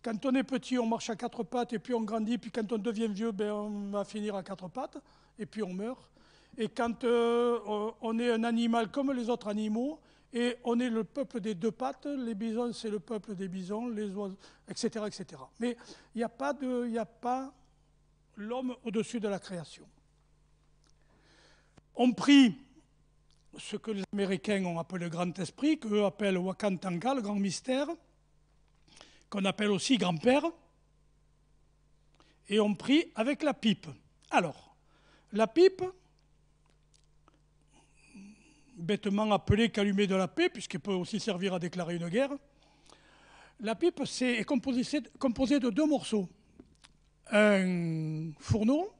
Quand on est petit, on marche à quatre pattes, et puis on grandit, puis quand on devient vieux, on va finir à quatre pattes, et puis on meurt. Et quand on est un animal comme les autres animaux, et on est le peuple des deux pattes, les bisons, c'est le peuple des bisons, les oiseaux, etc. etc. Mais il n'y a pas l'homme au-dessus de la création. On prie ce que les Américains ont appelé le grand esprit, qu'eux appellent Wakantanka, le grand mystère, qu'on appelle aussi grand-père, et on prie avec la pipe. Alors, la pipe, bêtement appelée calumet de la paix, puisqu'elle peut aussi servir à déclarer une guerre, la pipe est composée de deux morceaux. Un fourneau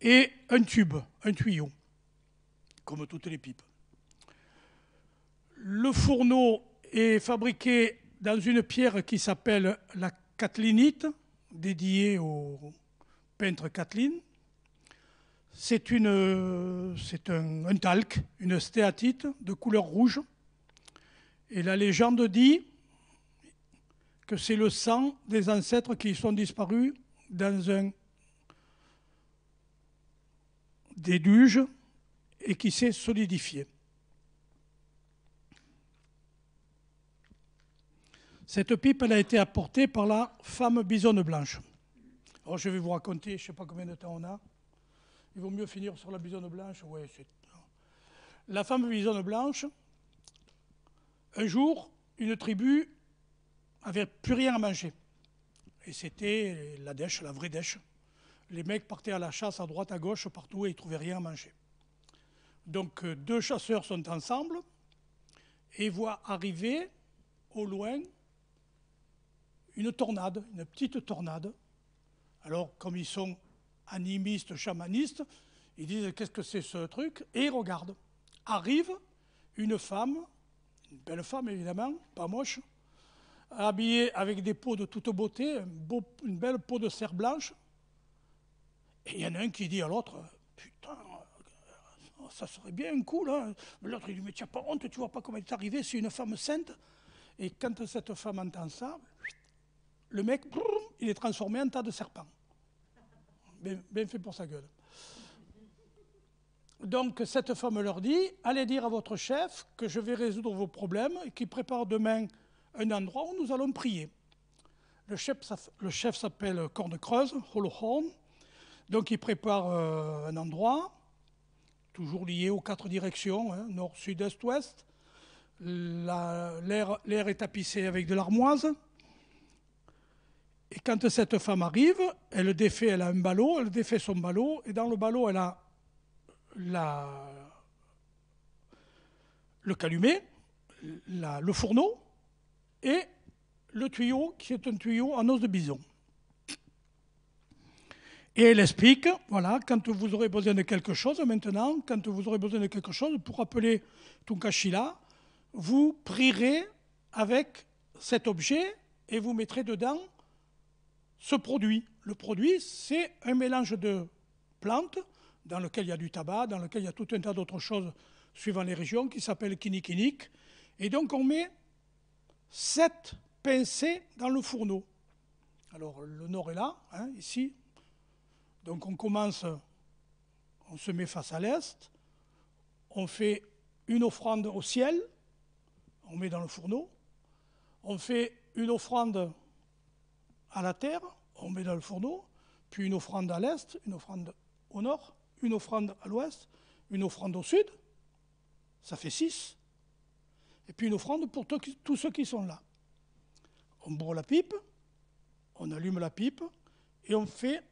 et un tube, un tuyau, comme toutes les pipes. Le fourneau est fabriqué dans une pierre qui s'appelle la catlinite, dédiée au peintre Kathleen. C'est un talc, une stéatite de couleur rouge. Et la légende dit que c'est le sang des ancêtres qui sont disparus dans un déluge et qui s'est solidifié. Cette pipe, elle a été apportée par la femme bisonne blanche. Alors je vais vous raconter, je ne sais pas combien de temps on a. Il vaut mieux finir sur la bisonne blanche. Ouais, la femme bisonne blanche, un jour, une tribu n'avait plus rien à manger. Et c'était la dèche, la vraie dèche. Les mecs partaient à la chasse à droite, à gauche, partout, et ils ne trouvaient rien à manger. Donc deux chasseurs sont ensemble et voient arriver au loin une tornade, une petite tornade. Alors, comme ils sont animistes, chamanistes, ils disent « qu'est-ce que c'est ce truc ?» Et ils regardent. Arrive une femme, une belle femme évidemment, pas moche, habillés avec des peaux de toute beauté, une belle peau de cerf blanche. Et il y en a un qui dit à l'autre, putain, ça serait bien cool. Hein. L'autre, il dit, mais tu n'as pas honte, tu vois pas comment elle est arrivée, c'est une femme sainte. Et quand cette femme entend ça, le mec, il est transformé en tas de serpents. Bien fait pour sa gueule. Donc cette femme leur dit, allez dire à votre chef que je vais résoudre vos problèmes et qu'il prépare demain un endroit où nous allons prier. Le chef s'appelle Corne Creuse, Holohorn. Donc il prépare un endroit, toujours lié aux 4 directions, hein, nord, sud, est, ouest. L'air est tapissé avec de l'armoise. Et quand cette femme arrive, elle a un ballot, elle défait son ballot, et dans le ballot, elle a le calumet, le fourneau, et le tuyau, qui est un tuyau en os de bison. Et elle explique, voilà, quand vous aurez besoin de quelque chose, maintenant, quand vous aurez besoin de quelque chose, pour appeler Tunkashila, vous prierez avec cet objet et vous mettrez dedans ce produit. Le produit, c'est un mélange de plantes, dans lequel il y a du tabac, dans lequel il y a tout un tas d'autres choses, suivant les régions, qui s'appelle kinikinik. Et donc, on met 7 pincées dans le fourneau. Alors, le nord est là, hein, ici. Donc, on se met face à l'est, on fait une offrande au ciel, on met dans le fourneau, on fait une offrande à la terre, on met dans le fourneau, puis une offrande à l'est, une offrande au nord, une offrande à l'ouest, une offrande au sud, ça fait 6, et puis une offrande pour tous ceux qui sont là. On bourre la pipe, on allume la pipe, et on fait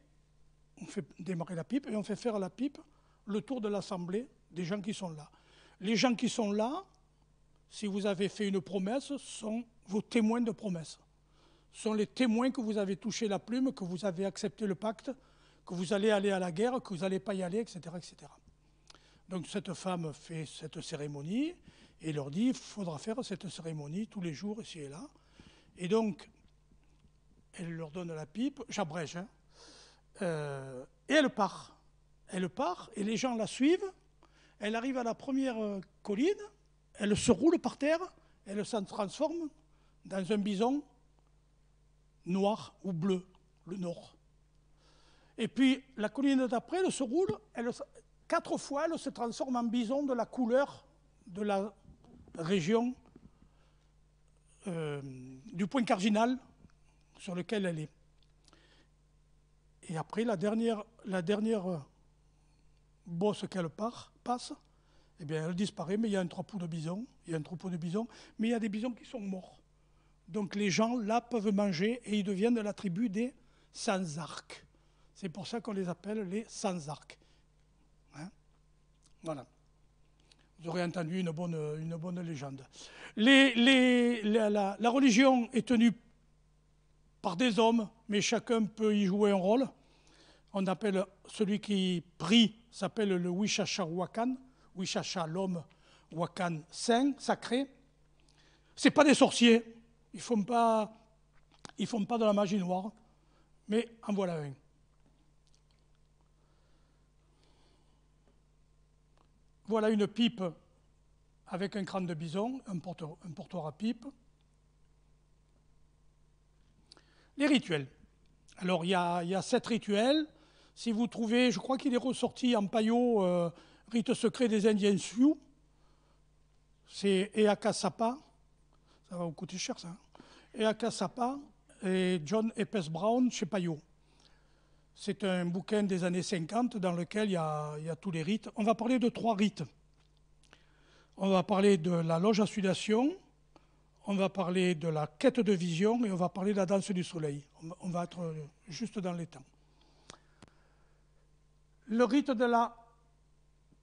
démarrer la pipe, et on fait faire à la pipe le tour de l'assemblée des gens qui sont là. Les gens qui sont là, si vous avez fait une promesse, sont vos témoins de promesse. Sont les témoins que vous avez touché la plume, que vous avez accepté le pacte, que vous allez aller à la guerre, que vous n'allez pas y aller, etc., etc. Donc cette femme fait cette cérémonie et leur dit, il faudra faire cette cérémonie tous les jours, ici et là. Et donc, elle leur donne la pipe, j'abrège, hein, et elle part. Elle part et les gens la suivent. Elle arrive à la première colline, elle se roule par terre, elle se transforme dans un bison noir ou bleu, le nord. Et puis la colline d'après, elle se roule, 4 fois, elle se transforme en bison de la couleur de la région du point cardinal sur lequel elle est. Et après, la dernière bosse qu'elle passe, eh bien, elle disparaît, mais il y a un troupeau de bisons, mais il y a des bisons qui sont morts. Donc les gens, là, peuvent manger et ils deviennent de la tribu des sans-arcs. C'est pour ça qu'on les appelle les sans-arcs. Hein, voilà. Vous aurez entendu une bonne légende. La religion est tenue par des hommes, mais chacun peut y jouer un rôle. On appelle celui qui prie, s'appelle le Wishacha Wakan. Wishacha, l'homme, Wakan, saint, sacré. Ce n'est pas des sorciers. Ils font pas de la magie noire, mais en voilà un. Voilà une pipe avec un crâne de bison, un porteur à pipe. Les rituels. Alors, il y a 7 rituels. Si vous trouvez, je crois qu'il est ressorti en paillot, rite secret des Indiens Sioux. C'est Eakasapa. Ça va vous coûter cher, ça. Eakasapa et John Epes Brown chez Payot. C'est un bouquin des années 50 dans lequel il y a tous les rites. On va parler de 3 rites. On va parler de la loge à sudation, on va parler de la quête de vision et on va parler de la danse du soleil. On va être juste dans les temps. Le rite de la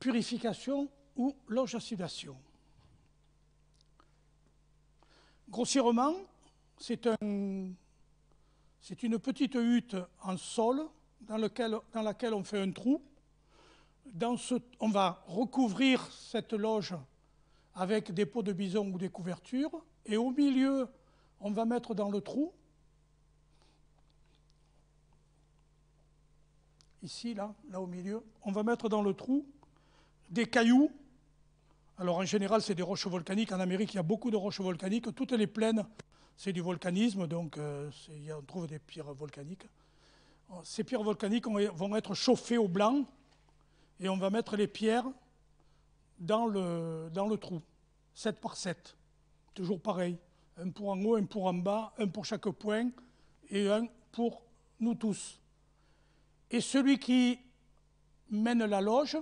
purification ou loge à sudation. Grossièrement, c'est une petite hutte en sol dans laquelle on fait un trou. On va recouvrir cette loge avec des peaux de bison ou des couvertures, et au milieu on va mettre dans le trou, ici, là au milieu, on va mettre dans le trou des cailloux. Alors en général, c'est des roches volcaniques. En Amérique, il y a beaucoup de roches volcaniques. Toutes les plaines, c'est du volcanisme, donc on trouve des pierres volcaniques. Ces pierres volcaniques vont être chauffées au blanc et on va mettre les pierres dans le trou, 7 par 7. Toujours pareil. Un pour en haut, un pour en bas, un pour chaque point et un pour nous tous. Et celui qui mène la loge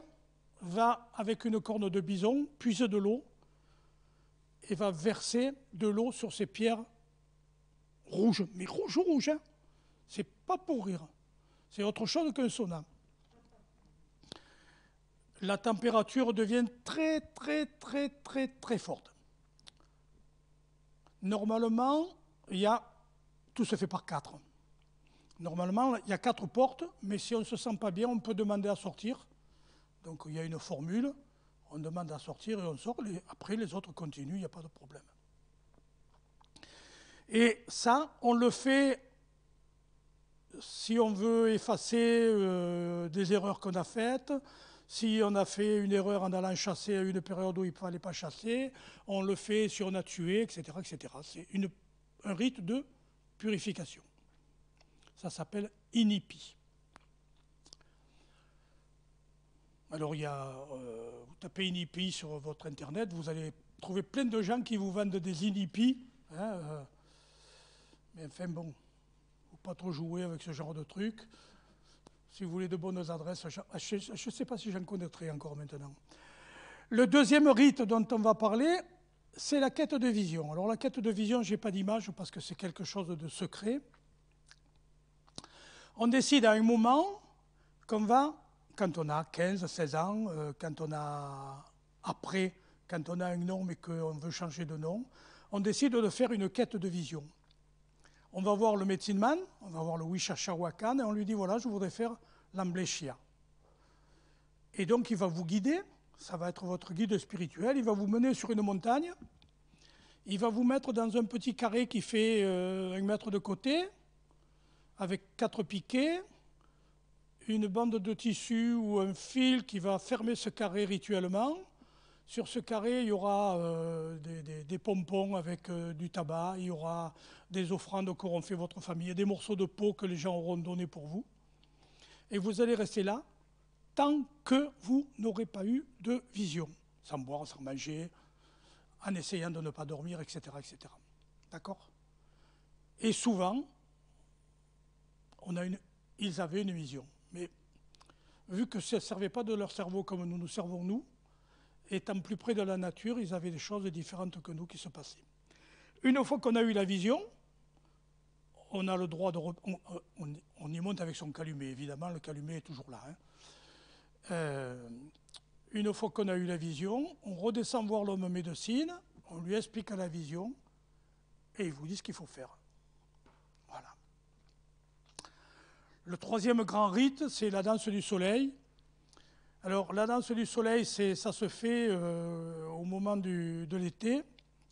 va, avec une corne de bison, puiser de l'eau et va verser de l'eau sur ces pierres rouges. Mais rouge, hein. C'est pas pour rire. C'est autre chose qu'un sauna. La température devient très, très, très, très, très forte. Normalement, tout se fait par 4. Normalement, il y a 4 portes, mais si on ne se sent pas bien, on peut demander à sortir. Donc il y a une formule, on demande à sortir et on sort. Après, les autres continuent, il n'y a pas de problème. Et ça, on le fait si on veut effacer des erreurs qu'on a faites, si on a fait une erreur en allant chasser à une période où il ne fallait pas chasser, on le fait si on a tué, etc. etc. C'est un rite de purification. Ça s'appelle Inipi. Alors, vous tapez Inipi sur votre Internet, vous allez trouver plein de gens qui vous vendent des Inipis. Hein, mais enfin, bon, il ne faut pas trop jouer avec ce genre de trucs. Si vous voulez de bonnes adresses, je ne sais pas si j'en connaîtrai encore maintenant. Le deuxième rite dont on va parler, c'est la quête de vision. Alors, la quête de vision, je n'ai pas d'image parce que c'est quelque chose de secret. On décide à un moment qu'on va, quand on a 15, 16 ans, quand on a un nom mais qu'on veut changer de nom, on décide de faire une quête de vision. On va voir le médecin man, on va voir le Wishachawakan, et on lui dit, voilà, je voudrais faire l'ambléchia. Et donc il va vous guider, ça va être votre guide spirituel, il va vous mener sur une montagne, il va vous mettre dans un petit carré qui fait 1 mètre de côté, avec 4 piquets, une bande de tissu ou un fil qui va fermer ce carré rituellement. Sur ce carré, il y aura des pompons avec du tabac, il y aura des offrandes qu'auront fait votre famille, des morceaux de peau que les gens auront donnés pour vous. Et vous allez rester là tant que vous n'aurez pas eu de vision, sans boire, sans manger, en essayant de ne pas dormir, etc. etc. D'accord? Et souvent, ils avaient une vision. Mais vu que ça ne servait pas de leur cerveau comme nous servons nous, étant plus près de la nature, ils avaient des choses différentes que nous qui se passaient. Une fois qu'on a eu la vision, on a le droit de... On y monte avec son calumet, évidemment, le calumet est toujours là. Hein. Une fois qu'on a eu la vision, on redescend voir l'homme médecine, on lui explique la vision, et il vous dit ce qu'il faut faire. Voilà. Le troisième grand rite, c'est la danse du soleil. Alors, la danse du soleil, ça se fait au moment de l'été,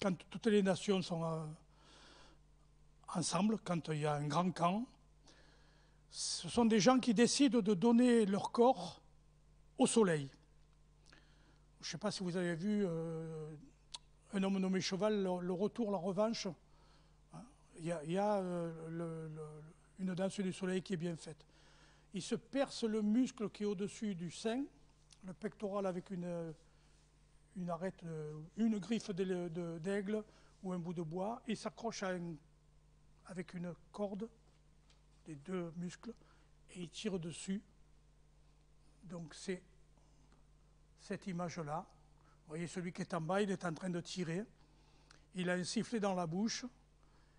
quand toutes les nations sont ensemble, quand il y a un grand camp. Ce sont des gens qui décident de donner leur corps au soleil. Je ne sais pas si vous avez vu Un homme nommé Cheval, le retour, la revanche. Il y a une danse du soleil qui est bien faite. Il se perce le muscle qui est au-dessus du sein, le pectoral avec une arête, une griffe d'aigle ou un bout de bois, et s'accroche avec une corde, les 2 muscles, et il tire dessus. Donc c'est cette image-là. Vous voyez, celui qui est en bas, il est en train de tirer. Il a un sifflet dans la bouche,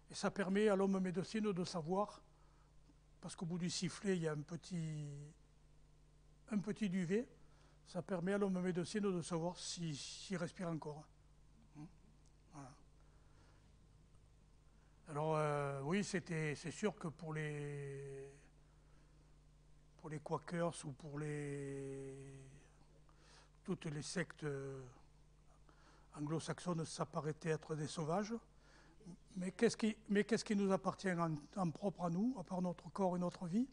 et ça permet à l'homme médecin de savoir, parce qu'au bout du sifflet, il y a un petit duvet, ça permet à l'homme médecin de savoir s'il respire encore. Voilà. Alors, oui, c'est sûr que pour les Quakers ou pour toutes les sectes anglo-saxonnes, ça paraît être des sauvages. Mais qu'est-ce qui nous appartient en propre à nous, à part notre corps et notre vie?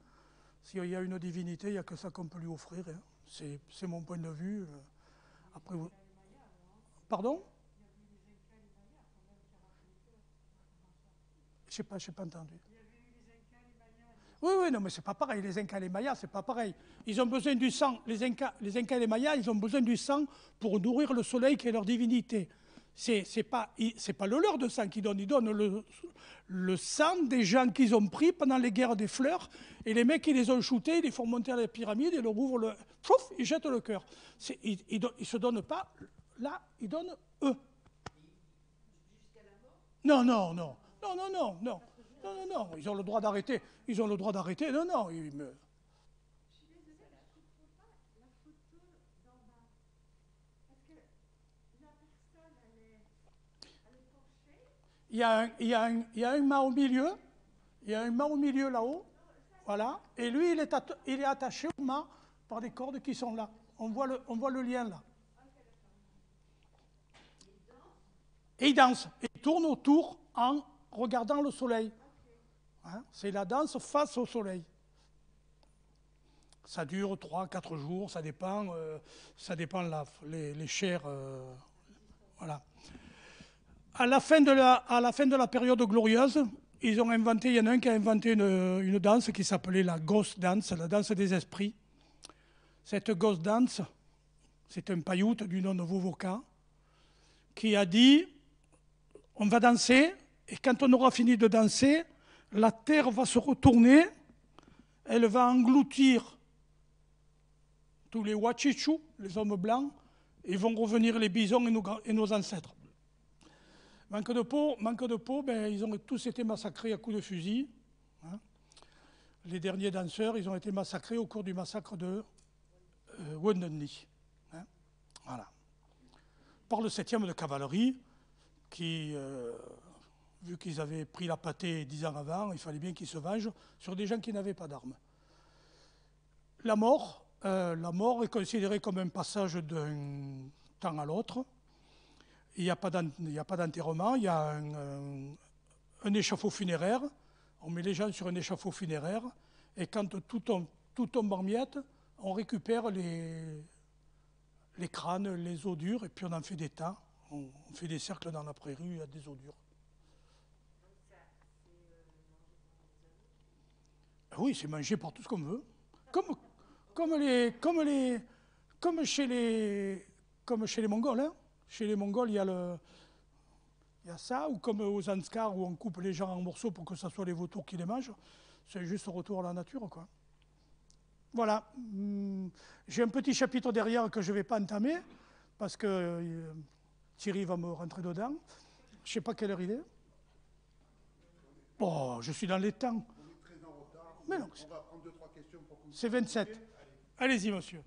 S'il y a une divinité, il n'y a que ça qu'on peut lui offrir, hein. C'est mon point de vue. Après, pardon? Je n'ai pas entendu. Oui, oui, non, mais c'est pas pareil. Les Incas et les Mayas, c'est pas pareil. Ils ont besoin du sang. Les Incas et les Mayas, ils ont besoin du sang pour nourrir le soleil qui est leur divinité. C'est pas le leur de sang qu'ils donnent. Ils donnent le sang des gens qu'ils ont pris pendant les guerres des fleurs. Et les mecs, ils les ont shootés, ils les font monter à la pyramide, ils leur ouvrent le... Pouf, ils jettent le cœur. Ils se donnent pas là, ils donnent eux. Non, non, non. Non, non, non, non. Non, non, non. Ils ont le droit d'arrêter. Ils ont le droit d'arrêter. Non, non. Il y a un mât au milieu. Il y a un mât au milieu là-haut. Voilà. Et lui, il est attaché au mât par des cordes qui sont là. On voit le lien là. Et il danse. Et il tourne autour en regardant le soleil. Hein, c'est la danse face au soleil. Ça dure 3-4 jours, ça dépend les chairs. Voilà. À la fin de la période glorieuse, il y en a un qui a inventé une danse qui s'appelait la ghost dance, la danse des esprits. Cette ghost dance, c'est un pailloute du nom de Vovoka, qui a dit, on va danser, et quand on aura fini de danser, la terre va se retourner, elle va engloutir tous les Wachichus, les hommes blancs, et vont revenir les bisons et nos ancêtres. Manque de peau, ben, ils ont tous été massacrés à coups de fusil. Hein. Les derniers danseurs, ils ont été massacrés au cours du massacre de Wounded Knee. Hein. Voilà. Par le 7e de cavalerie, qui, vu qu'ils avaient pris la pâtée 10 ans avant, il fallait bien qu'ils se vengent sur des gens qui n'avaient pas d'armes. La mort est considérée comme un passage d'un temps à l'autre. Il n'y a pas d'enterrement, il y a un échafaud funéraire. On met les gens sur un échafaud funéraire. Et quand tout tombe en miettes, on récupère les crânes, les os durs, et puis on en fait des tas. On fait des cercles dans la prairie, il y a des os durs. Oui, c'est mangé par tout ce qu'on veut. Comme chez les Mongols. Hein. Chez les Mongols, il y a ça, ou comme aux Zanskar, où on coupe les gens en morceaux pour que ce soit les vautours qui les mangent. C'est juste retour à la nature, quoi. Voilà. J'ai un petit chapitre derrière que je ne vais pas entamer, parce que Thierry va me rentrer dedans. Je ne sais pas quelle heure il est. Oh, je suis dans les temps. On est très en retard. Mais non, on va prendre 2-3 questions pour c'est 27. Allez-y, monsieur.